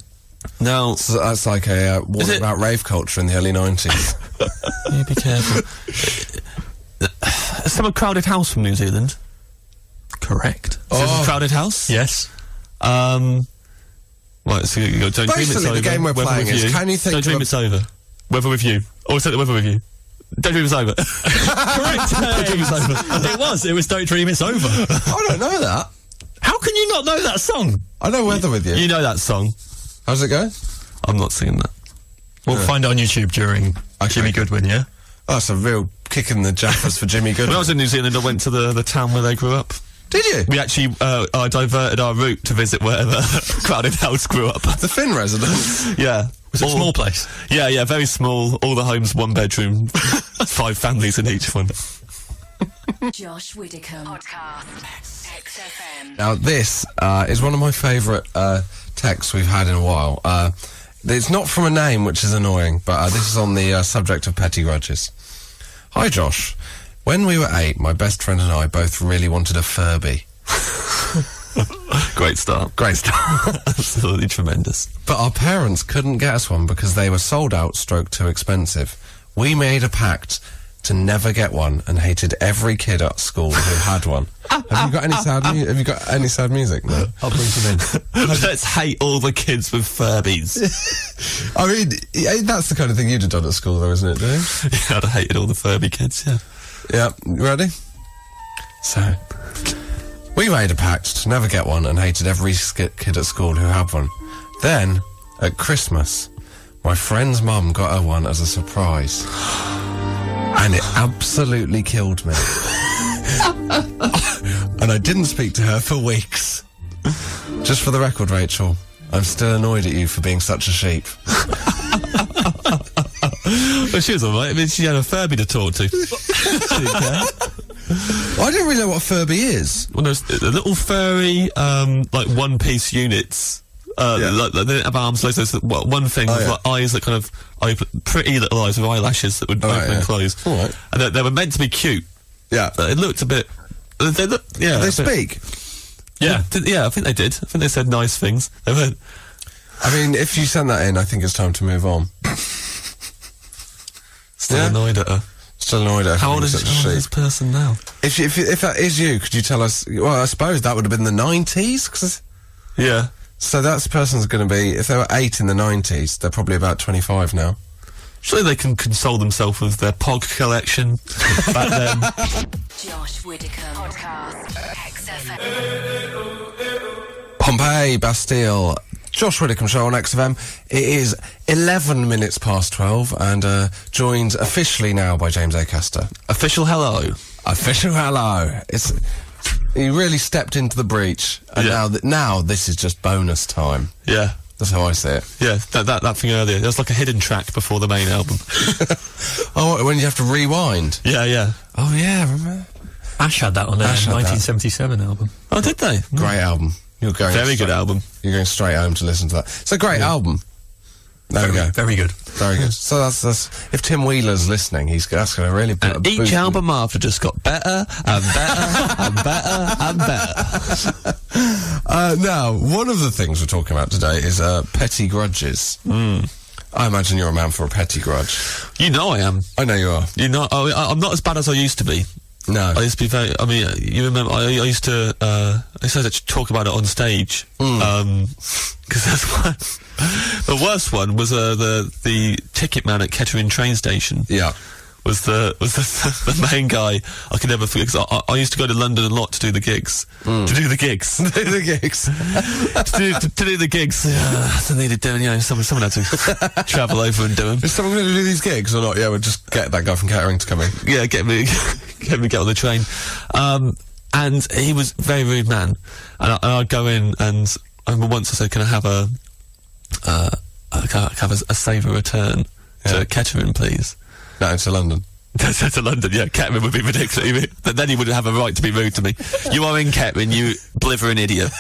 Now, So that's like a warning about rave culture in the early 90s. yeah, be careful. Some Crowded House from New Zealand. Correct. Is this Crowded House? Yes. Right, so you go, Don't Dream It's Basically, Over. the game we're Weather playing With is, You. can you think Don't of Dream a- It's Over. Weather With You. Or say the Weather With You. Don't Dream It's Over. Correct. Don't Dream It's Over. It was Don't Dream It's Over. I don't know that. How can you not know that song? I know Weather With You. You know that song. How's it go? I'm not singing that. We'll find it on YouTube during Jimmy Goodwin, yeah? Oh, that's a real kick in the jaffers for Jimmy Goodwin. When I was in New Zealand, I went to the town where they grew up. Did you? We actually diverted our route to visit wherever Crowded House grew up. The Finn residence. Yeah. Was it a small place? Yeah, very small. All the homes, 1 bedroom, 5 families in each one. Josh Widdicombe. Podcast. XFM. Now, this is one of my favourite texts we've had in a while. It's not from a name, which is annoying, but this is on the subject of petty grudges. Hi, Josh. When we were 8, my best friend and I both really wanted a Furby. Great start. Great start. Absolutely tremendous. But our parents couldn't get us one because they were sold out, stroke too expensive. We made a pact to never get one and hated every kid at school who had one. Have you got any sad music? No. I'll bring some in. Let's hate all the kids with Furbies. I mean, that's the kind of thing you'd have done at school, though, isn't it, James? Yeah, I'd have hated all the Furby kids, yeah. Yeah, you ready? So, we made a pact to never get one and hated every kid at school who had one. Then, at Christmas, my friend's mum got her one as a surprise. And it absolutely killed me. And I didn't speak to her for weeks. Just for the record, Rachel, I'm still annoyed at you for being such a sheep. Well, she was alright. I mean, she had a Furby to talk to. Well, I didn't really know what a Furby is. Well, there's little furry, like one-piece units. Like, they didn't have arms. Like, there's one thing with like eyes that kind of open, pretty little eyes with eyelashes that would open and close. All right. And they were meant to be cute. Yeah. But it looked a bit. They look. Yeah. They speak. Yeah. Yeah, I think they did. I think they said nice things. They went. I mean, if you send that in, I think it's time to move on. Still annoyed at her. Still annoyed at her. How old is such a this sheep. person now? If that is you, could you tell us? Well, I suppose that would have been the 90s. 'Cause Yeah. so that person's going to be, if they were 8 in the 90s, they're probably about 25 now. Surely they can console themselves with their POG collection back then. Josh Widdicombe. Podcast. XFM. Pompeii, Bastille, Josh Widdicombe Show on XFM. It is 11 minutes past 12 and joined officially now by James Acaster. Official hello. Official hello. He really stepped into the breach, and now this is just bonus time. Yeah. That's how I see it. Yeah, that thing earlier. It was like a hidden track before the main album. Oh, when you have to rewind. Yeah. Oh yeah, remember? Ash had that on their Ash had that. 1977 album. Oh, did they? Great album. You're going Very good album. You're going straight home to listen to that. It's a great album. There we go. Very good. Very good. So that's if Tim Wheeler's listening, that's going to really put a And boost each in- album after just got better and better and better and better. Now, one of the things we're talking about today is petty grudges. I imagine you're a man for a petty grudge. You know I am. I know you are. You know, I'm not as bad as I used to be. No. I used to be very. I mean, you remember? I used to talk about it on stage because that's one. The worst one was the ticket man at Kettering train station. Yeah. Was the main guy I could never forget, because I used to go to London a lot to do the gigs. To do the gigs. to do the gigs. I needed doing, someone had to travel over and do them. Is someone going to do these gigs or not? Yeah, we'll just get that guy from Kettering to come in. Yeah, get me on the train. And he was a very rude man. And I'd go in, and I remember once I said, can I have a saver return to Kettering, please? No, to London. To London, yeah. Kettering would be ridiculous. But then he wouldn't have a right to be rude to me. You are in Kettering, you blithering idiot.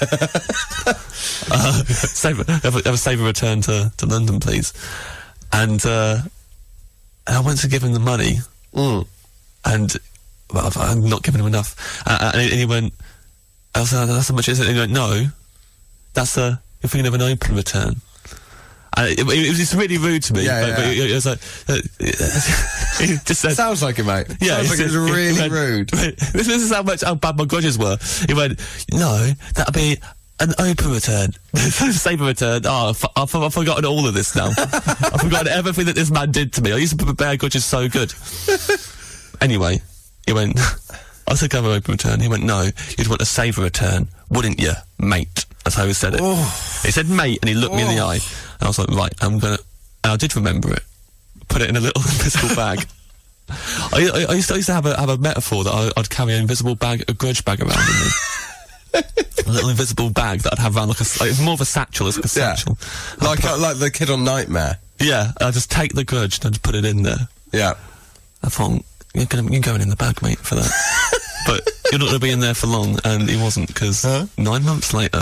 Have a saver return to London, please. And I went to give him the money. And I'm not giving him enough. And he went, I was like, that's how much is it? And he went, no, you're thinking of an open return. And it was just really rude to me. It was like, he just said, sounds like it, mate. Yeah, sounds like it was really rude. This is how bad my grudges were. He went, no, that'll be an open return. Saver return. Oh, I've forgotten all of this now. I've forgotten everything that this man did to me. I used to prepare grudges so good. Anyway, he went, I said, can I have an open return? He went, no, you'd want a saver return, wouldn't you, mate? That's how he said it. He said mate, and he looked me in the eye. And I was like, right, and I did remember it. Put it in a little invisible bag. I used to have a metaphor that I'd carry an invisible bag, a grudge bag around with me. A little invisible bag that I'd have around it's more of a satchel, it's like a satchel. Like the kid on Nightmare. Yeah, I'd just take the grudge and I'd just put it in there. Yeah. I thought, you're going in the bag, mate, for that. But you're not going to be in there for long, and he wasn't, because 9 months later,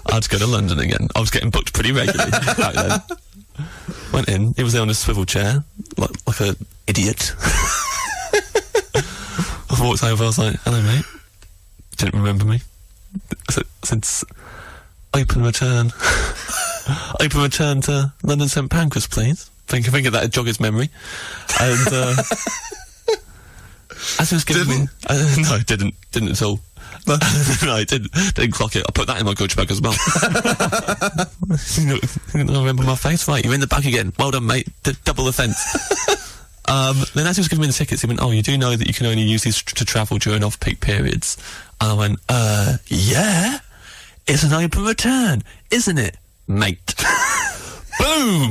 I had to go to London again. I was getting booked pretty regularly back then. Went in, he was there on a swivel chair, like an idiot. I walked over, I was like, hello, mate. Didn't remember me. I said, open return. Open return to London St Pancras, please. Think of that to jog his memory. And as he was giving me, no, I didn't at all. No, I didn't clock it. I put that in my grudge bag as well. I remember my face. Right, you're in the bag again. Well done, mate. Double offence. Then as he was giving me the tickets, he went, oh, you do know that you can only use these to travel during off-peak periods? And I went, yeah, it's an open return, isn't it, mate? Boom!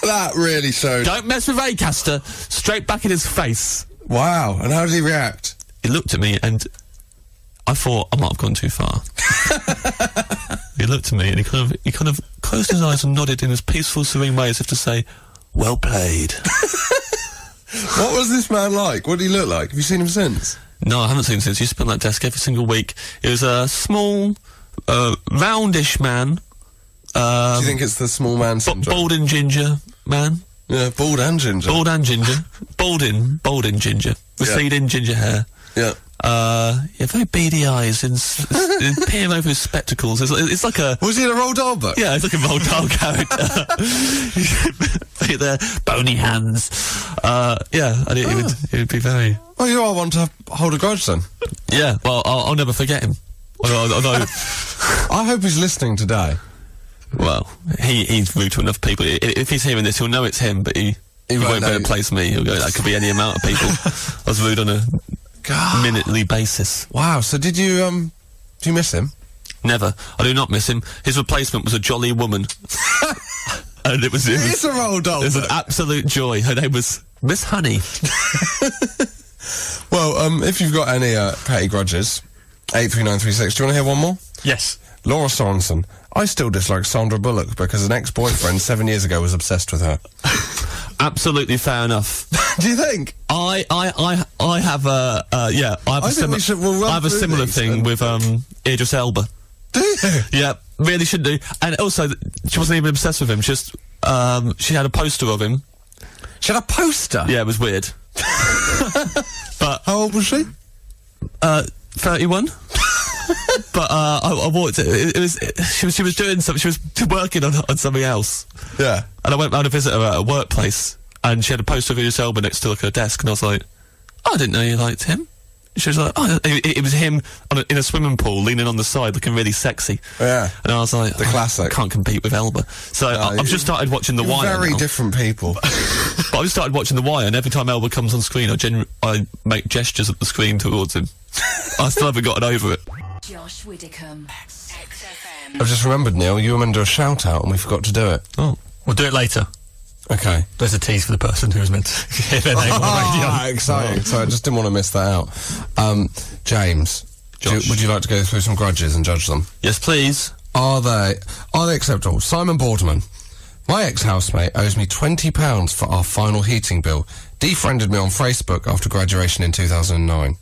That really showed. Don't mess with Acaster. Straight back in his face. Wow. And how did he react? He looked at me and I thought I might have gone too far. He looked at me and he kind of closed his eyes and nodded in his peaceful, serene way as if to say, well played. What was this man like? What did he look like? Have you seen him since? No, I haven't seen him since. He used to be on that desk every single week. He was a small, roundish man. Do you think it's the small man syndrome? Bald and ginger man. Yeah, bald and ginger. Bald and ginger. Bald and ginger. Receding ginger hair. Yeah. Very beady eyes and peering over his spectacles. It's like a... Was he in a Roald Dahl book? Yeah, it's like a Roald Dahl character. There, bony hands. And it would be very... Well, you all want to hold a grudge then. Yeah, well, I'll never forget him. I hope he's listening today. Well, he's rude to enough people. If he's hearing this, he'll know it's him, but he won't go and place me. He'll go, that could be any amount of people. I was rude on a minutely basis. Wow, so do you miss him? Never. I do not miss him. His replacement was a jolly woman. And it was a Roald Dahl. It was an absolute joy. Her name was Miss Honey. Well, if you've got any petty grudges, 83936, do you want to hear one more? Yes. Laura Sorensen. I still dislike Sandra Bullock because an ex-boyfriend 7 years ago was obsessed with her. Absolutely fair enough. Do you think? I have a similar thing with Idris Elba. Do you? Yeah, really should do. And also, she wasn't even obsessed with him. She had a poster of him. She had a poster? Yeah, it was weird. But how old was she? 31. But I walked. She was doing something. She was working on something else. Yeah. And I went round to visit her at a workplace, and she had a poster of Idris Elba next to her desk, and I was like, I didn't know you liked him. She was like, oh, it was him in a swimming pool, leaning on the side, looking really sexy. Yeah. And I was like, The classic. I can't compete with Elba. So I've just started watching The Wire. Very now. different people. But I've just started watching The Wire, and every time Elba comes on screen, I make gestures at the screen towards him. I still haven't gotten over it. Josh Widdicombe, XFM. I've just remembered, Neil, you were meant to do a shout-out and we forgot to do it. Oh, we'll do it later. Okay. There's a tease for the person who was meant to hear their name on the radio. Exciting. So I just didn't want to miss that out. James, Josh. would you like to go through some grudges and judge them? Yes, please. Are they acceptable? Simon Boardman. My ex-housemate owes me £20 for our final heating bill. Defriended me on Facebook after graduation in 2009.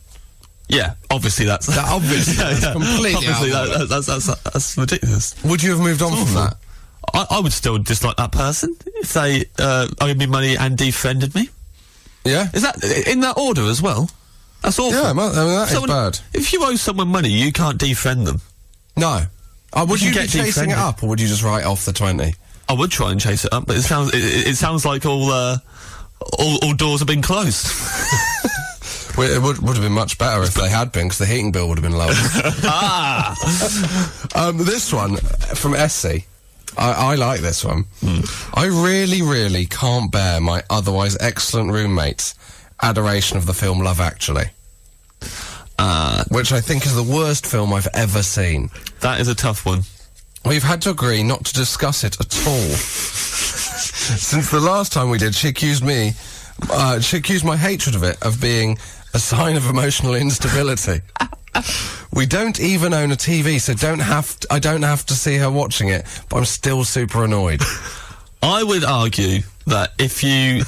Yeah, obviously that's Completely obviously out of order. that's ridiculous. Would you have moved on from that? I would still dislike that person if they owed me money and defriended me. Yeah? Is that in that order as well? That's awful. Yeah, I mean, that is bad. If you owe someone money, you can't defriend them. No. Would you be get chasing it defriended. up, or would you just write off the 20? I would try and chase it up, but it sounds like all doors have been closed. Well, it would have been much better if they had been, because the heating bill would have been lower. This one from Essie. I like this one. I really, really can't bear my otherwise excellent roommate's adoration of the film Love Actually. Which I think is the worst film I've ever seen. That is a tough one. We've had to agree not to discuss it at all. Since the last time we did, she accused my hatred of it of being a sign of emotional instability. We don't even own a TV, so I don't have to see her watching it, but I'm still super annoyed. I would argue that if you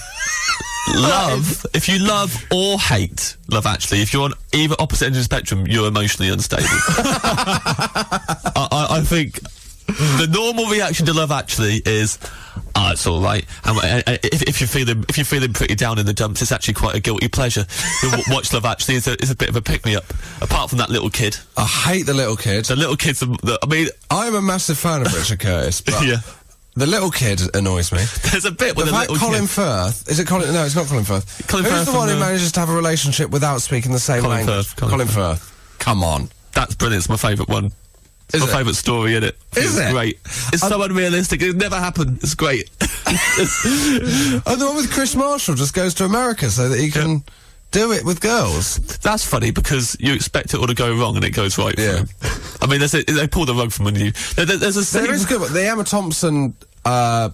love or hate Love Actually, if you're on either opposite ends of the spectrum, you're emotionally unstable. I think the normal reaction to Love Actually is, it's all right. And if you're feeling pretty down in the dumps, it's actually quite a guilty pleasure. Watch Love Actually is a bit of a pick me up. Apart from that little kid, I hate the little kid. the little kids. I'm a massive fan of Richard Curtis, but Yeah. the little kid annoys me. There's a bit with The a fact little Colin kid. Firth, is it Colin? No, it's not Colin Firth. Colin Who's Firth the one from who manages to have a relationship without speaking the same Colin language? Firth, Colin Firth. Come on. That's brilliant. It's my favourite one. It's Is my it? favourite story, isn't it? Is it? Great. It's so unrealistic. It never happened. It's great. Oh, the one with Chris Marshall just goes to America so that he can do it with girls. That's funny because you expect it all to go wrong and it goes right. For Yeah. him. I mean, they pull the rug from under you. There's a scene. There is a good one. The Emma Thompson, Alan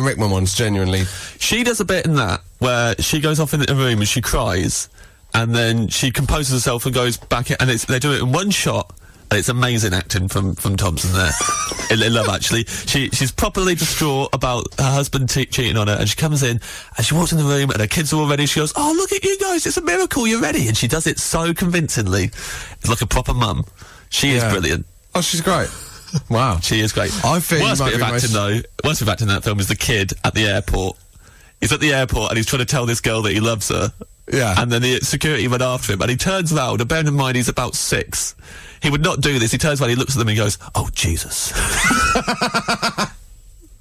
Rickman one's genuinely... She does a bit in that where she goes off in a room and she cries, and then she composes herself and goes back in, and they do it in one shot. And it's amazing acting from Thompson there. in Love Actually, she's properly distraught about her husband cheating on her, and she comes in and she walks in the room and her kids are all ready. She goes, "Oh, look at you guys! It's a miracle. You're ready!" And she does it so convincingly. It's like a proper mum. She is brilliant. Oh, she's great. Wow. She is great. I feel worst you might bit of be acting though. Worst bit of acting in that film is the kid at the airport. He's at the airport and he's trying to tell this girl that he loves her. Yeah. And then the security went after him and he turns around, and bearing in mind he's about 6. He would not do this. He turns around, he looks at them and he goes, "Oh, Jesus."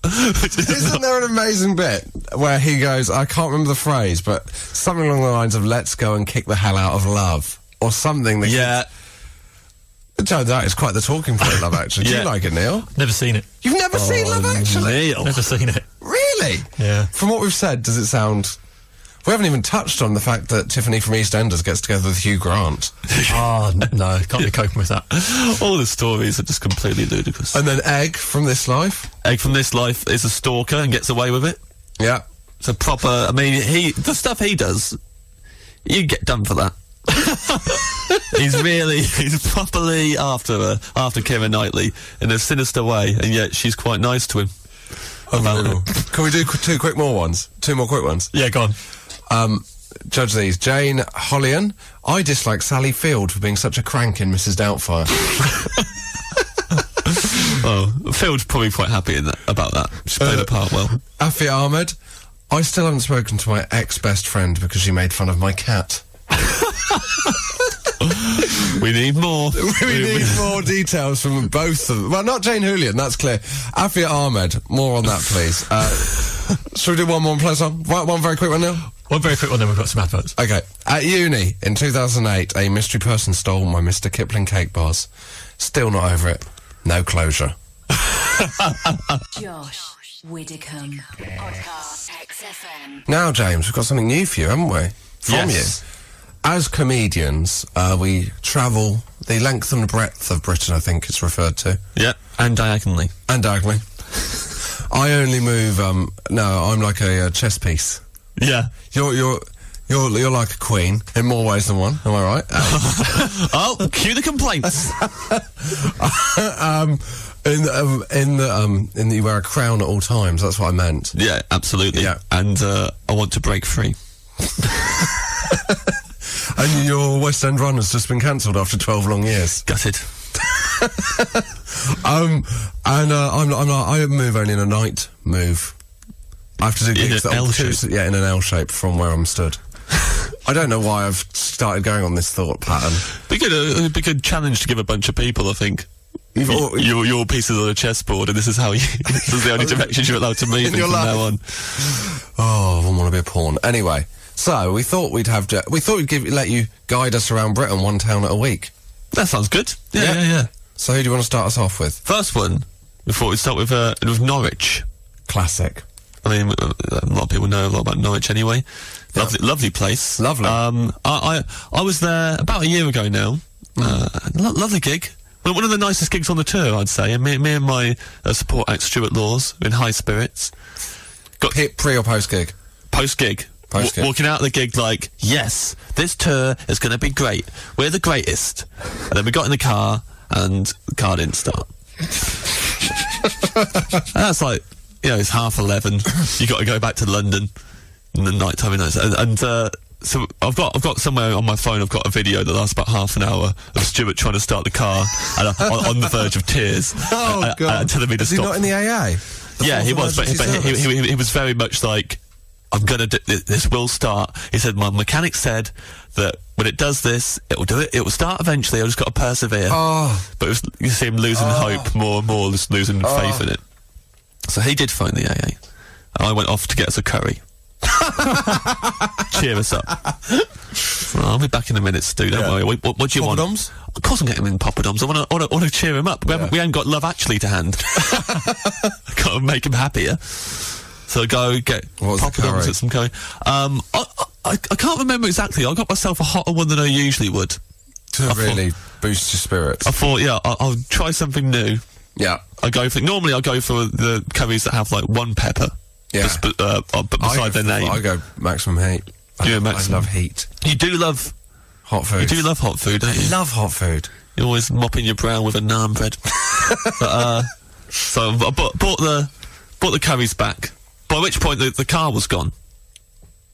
Isn't there an amazing bit where he goes, I can't remember the phrase, but something along the lines of "let's go and kick the hell out of love" or something. Yeah. It turns out it's quite the talking point, Love Actually. Do Yeah. you like it, Neil? Never seen it. You've never seen Love Actually? Neil. Never seen it. Really? Yeah. From what we've said, does it sound... We haven't even touched on the fact that Tiffany from EastEnders gets together with Hugh Grant. Oh, no, can't be coping with that. All the stories are just completely ludicrous. And then Egg from This Life. Egg from This Life is a stalker and gets away with it. Yeah. It's a proper... I mean, the stuff he does, you get done for that. He's properly after her, after Keira Knightley, in a sinister way, and yet she's quite nice to him. Unbelievable. Can we do two more quick ones? Yeah, go on. Judge these. Jane Hollian. I dislike Sally Field for being such a crank in Mrs. Doubtfire. Oh, Phil's probably quite happy about that. She played the part well. Afia Ahmed. I still haven't spoken to my ex-best friend because she made fun of my cat. We need more. We need more details from both of them. Well, not Jane Julian, that's clear. Afia Ahmed, more on that, please. Shall we do one more and play a song? One very quick one now? One very quick one, then we've got some adverts. Okay. At uni, in 2008, a mystery person stole my Mr. Kipling cake bars. Still not over it. No closure. Josh Widdicombe. Podcast XFM. Now, James, we've got something new for you, haven't we? From Yes. you. As comedians, we travel the length and breadth of Britain, I think it's referred to. Yeah, and diagonally. And diagonally. I only move, no, I'm like a chess piece. Yeah. You're like a queen in more ways than one. Am I right? Oh, cue the complaints. In that you wear a crown at all times. That's what I meant. Yeah, absolutely. Yeah. And I want to break free. And your West End run has just been cancelled after 12 long years. Gutted. I move only in a night move. I have to do gigs an that L are shape. in an L shape from where I'm stood. I don't know why I've started going on this thought pattern. It'd be a good challenge to give a bunch of people, I think. Your pieces on a chessboard, and this is how this is the only direction you're allowed to move in your from life. now on. Oh, I wouldn't want to be a pawn. Anyway, so we thought we'd let you guide us around Britain one town at a week. That sounds good. Yeah. So who do you want to start us off with? First one, we thought we'd start with Norwich. Classic. I mean, a lot of people know a lot about Norwich anyway. Lovely place. Lovely. I was there about a year ago now. Lovely gig. One of the nicest gigs on the tour, I'd say. And me and my support act, Stuart Laws, were in high spirits. Got hit pre or post gig? Post gig. Walking out of the gig like, yes, this tour is going to be great. We're the greatest. And then we got in the car, and the car didn't start. And that's like, it's 11:30. You got to go back to London in the night time. So I've got somewhere on my phone. I've got a video that lasts about half an hour of Stuart trying to start the car and on the verge of tears. Oh God! Telling me to Is stop. he not in the AA? Yeah, he was, but he was very much like, I'm gonna do this. Will start. He said, my mechanic said that when it does this, it will do it. It will start eventually. I just got to persevere. Oh. But you see him losing hope more and more, just losing faith in it. So he did phone the AA. I went off to get us a curry. Cheer us up. Well, I'll be back in a minute, Stu. Don't worry. What do you want? Poppadoms? Of course, I'm getting him in poppadoms. I want to cheer him up. We haven't got Love Actually to hand. Got to make him happier. So go get poppadoms at some curry. I can't remember exactly. I got myself a hotter one than I usually would. To really boost your spirits. I thought, I'll try something new. Yeah. Normally I go for the curries that have like one pepper. Yeah. But beside their name. I go maximum heat. I love heat. You do love hot food. You do love hot food, don't you? I love hot food. You're always mopping your brow with a naan bread. So I bought the curries back. By which point the car was gone.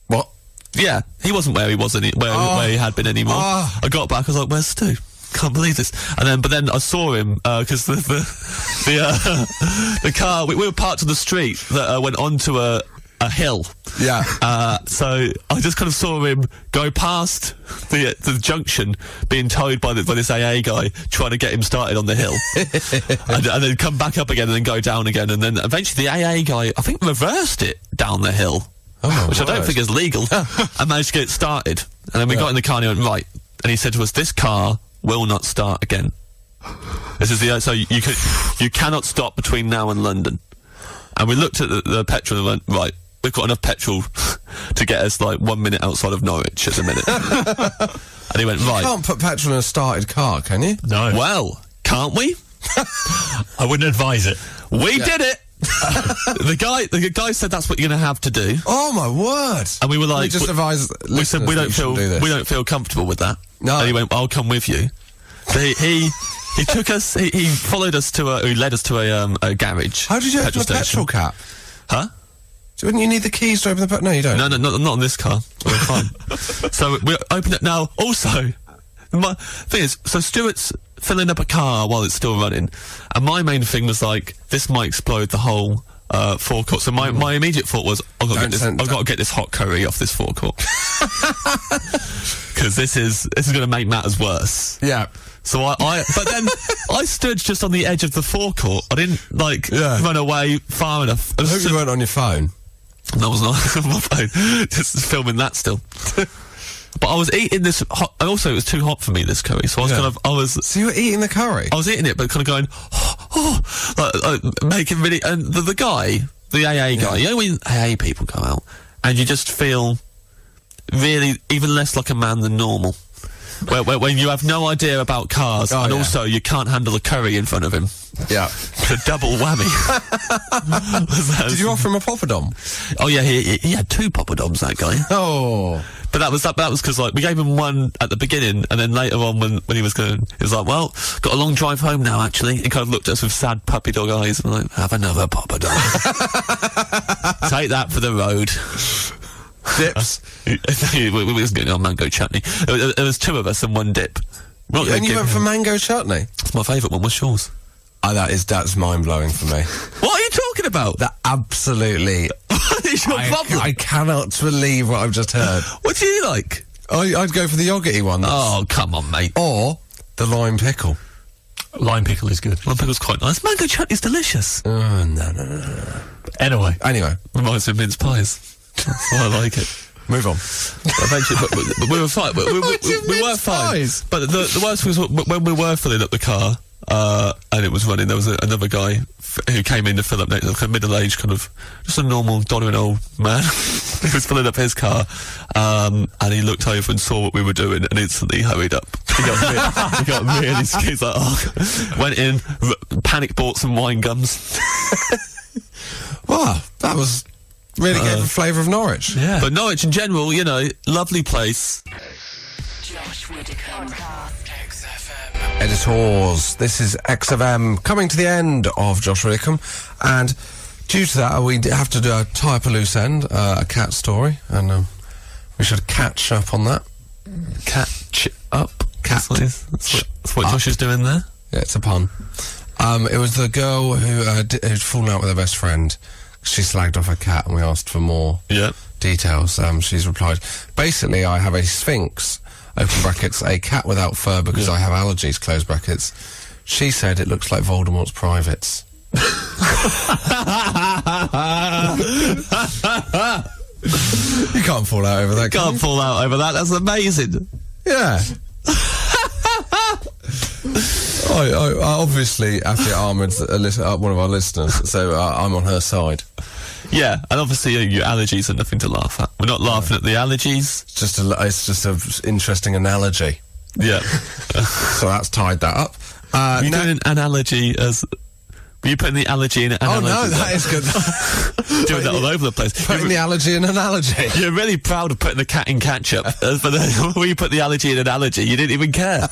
What? Yeah, he wasn't where he was where he had been anymore. Oh. I got back. I was like, "Where's Stu? Can't believe this." But then I saw him because the car we were parked on the street that went onto a hill. Yeah. So I just kind of saw him go past the junction, being towed by this AA guy trying to get him started on the hill, and then come back up again and then go down again, and then eventually the AA guy I think reversed it down the hill. Which I don't think is legal. I managed to get it started. And then we got in the car and he went, right. And he said to us, this car will not start again. This is so you cannot stop between now and London. And we looked at the petrol and went, right, we've got enough petrol to get us like 1 minute outside of Norwich at the minute. And he went, right. You can't put petrol in a started car, can you? No. Well, can't we? I wouldn't advise it. We did it! the guy said that's what you're going to have to do. Oh my word! And we were like, we just advised. We said we don't feel comfortable with that. No. And he went, I'll come with you. So he took us. He followed us he led us to a garage. How did you open the station. petrol cap? Huh? Wouldn't you need the keys to open the petrol? No, you don't. No, not on this car. We're fine. So we opened it now. Also, my thing is, so Stuart's filling up a car while it's still running, and my main thing was like, this might explode the whole forecourt. So my immediate thought was, I've got to get this hot curry off this forecourt because this is going to make matters worse. Yeah. So but then I stood just on the edge of the forecourt. I didn't run away far enough. I hope you weren't on your phone. And I was on my phone, just filming that still. But I was eating this hot, and also it was too hot for me, this curry, so I was So you were eating the curry? I was eating it, but kind of going, like, making really, and the guy, the AA guy, you know when AA people go out, and you just feel really even less like a man than normal. When you have no idea about cars, and also you can't handle a curry in front of him. Yeah. It's a double whammy. Did you offer him a poppadom? Oh yeah, he had 2 poppadoms, that guy. Oh. But that was because, like, we gave him one at the beginning, and then later on when he was going, he was like, well, got a long drive home now, actually. He kind of looked at us with sad puppy dog eyes and like, have another poppadom. Take that for the road. Dips. We was getting on mango chutney. There was 2 of us and 1 dip. And you went for mango chutney? It's my favourite one. What's yours? Oh, that's mind-blowing for me. What are you talking about? That absolutely... What is your problem? I cannot believe what I've just heard. What do you like? I'd go for the yoghurty one. Oh, come on, mate. Or the lime pickle. Lime pickle is good. Lime pickle's quite nice. Mango chutney's delicious. No. Anyway. Reminds me of mince pies. That's why I like it. Move on. Eventually, but we were fine. We were fine. But the worst was when we were filling up the car, and it was running. There was another guy who came in to fill up next, like a middle-aged kind of, just a normal doddering old man. He was filling up his car, and he looked over and saw what we were doing, and instantly hurried up. He got really scared. He's like, went in, panic bought some wine gums. Wow, that was. Really gave a flavour of Norwich. Yeah. But Norwich in general, you know, lovely place. Josh Widdicombe. XFM. Editors, this is XFM coming to the end of Josh Widdicombe, and due to that we have to tie up a loose end, a cat story, and we should catch up on that. Catch up? That's what Josh is doing there? Yeah, it's a pun. It was the girl who'd fallen out with her best friend. She slagged off her cat and we asked for more details. She's replied, basically I have a sphinx, open brackets, a cat without fur because I have allergies, close brackets. She said it looks like Voldemort's privates. You can't fall out over that. Can't fall out over that, that's amazing. Yeah. I obviously Afia Ahmed's one of our listeners, so I'm on her side. Yeah, and obviously your allergies are nothing to laugh at. We're not laughing at the allergies. It's just an interesting analogy. Yeah. So that's tied that up. You're doing an analogy as... Were you putting the allergy in an analogy? Oh no, that is good. Doing that all over the place. Putting the allergy in an analogy. You're really proud of putting the cat in ketchup. But then when you put the allergy in an analogy, you didn't even care.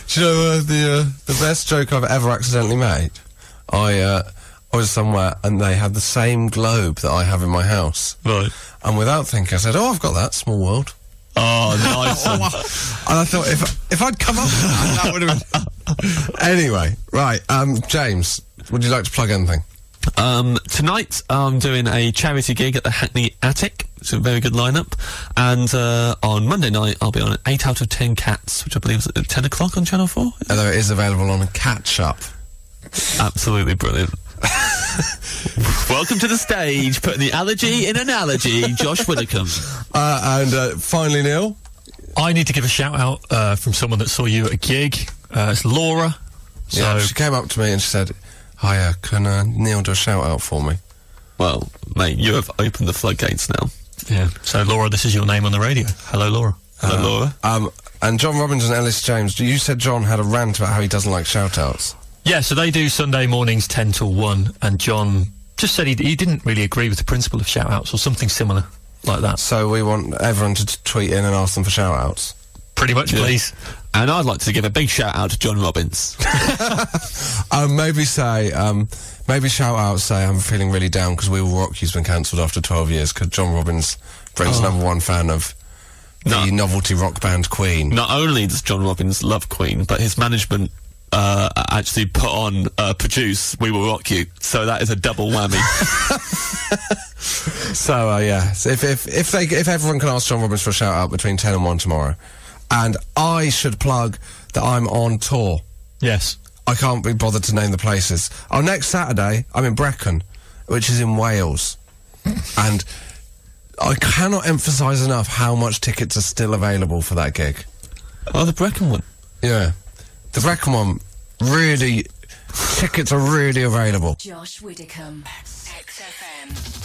Do you know the best joke I've ever accidentally made? I was somewhere and they had the same globe that I have in my house. Right. And without thinking, I said, "Oh, I've got that. Small world." Oh, nice. And I thought if I'd come up with that would have been... Anyway, right, James, would you like to plug anything? Tonight I'm doing a charity gig at the Hackney Attic. It's a very good lineup. And on Monday night I'll be on 8 out of 10 Cats, which I believe is at 10 o'clock on Channel 4. Although it is available on Catch Up. Absolutely brilliant. Welcome to the stage, putting the allergy in analogy, Josh Widdicombe. And finally, Neil. I need to give a shout out from someone that saw you at a gig. It's Laura. So Yeah, she came up to me and she said, "Hiya, can Neil do a shout out for me?" Well, mate, you have opened the floodgates now. yeah. So Laura, this is your name on the radio. Hello, Laura. Hello, Laura. And John Robbins and Ellis James, you said John had a rant about how he doesn't like shout outs. Yeah, so they do Sunday mornings 10 till 1, and John just said he didn't really agree with the principle of shout-outs or something similar like that. So we want everyone to tweet in and ask them for shout outs. Pretty much, please. And I'd like to give a big shout out to John Robbins. Maybe shout out, say I'm feeling really down because We Will Rock You's been cancelled after 12 years because John Robbins, Britain's #1 fan of the novelty rock band Queen. Not only does John Robbins love Queen, but his management actually produce We Will Rock You, so that is a double whammy. So yeah, so if everyone can ask John Robbins for a shout out between 10 and 1 tomorrow, and I should plug that I'm on tour. Yes. I can't be bothered to name the places. Next Saturday I'm in Brecon, which is in Wales. And I cannot emphasise enough how much tickets are still available for that gig. Oh, the Brecon one. Yeah. The Brecon one, really, tickets are really available. Josh Widdicombe, XFM.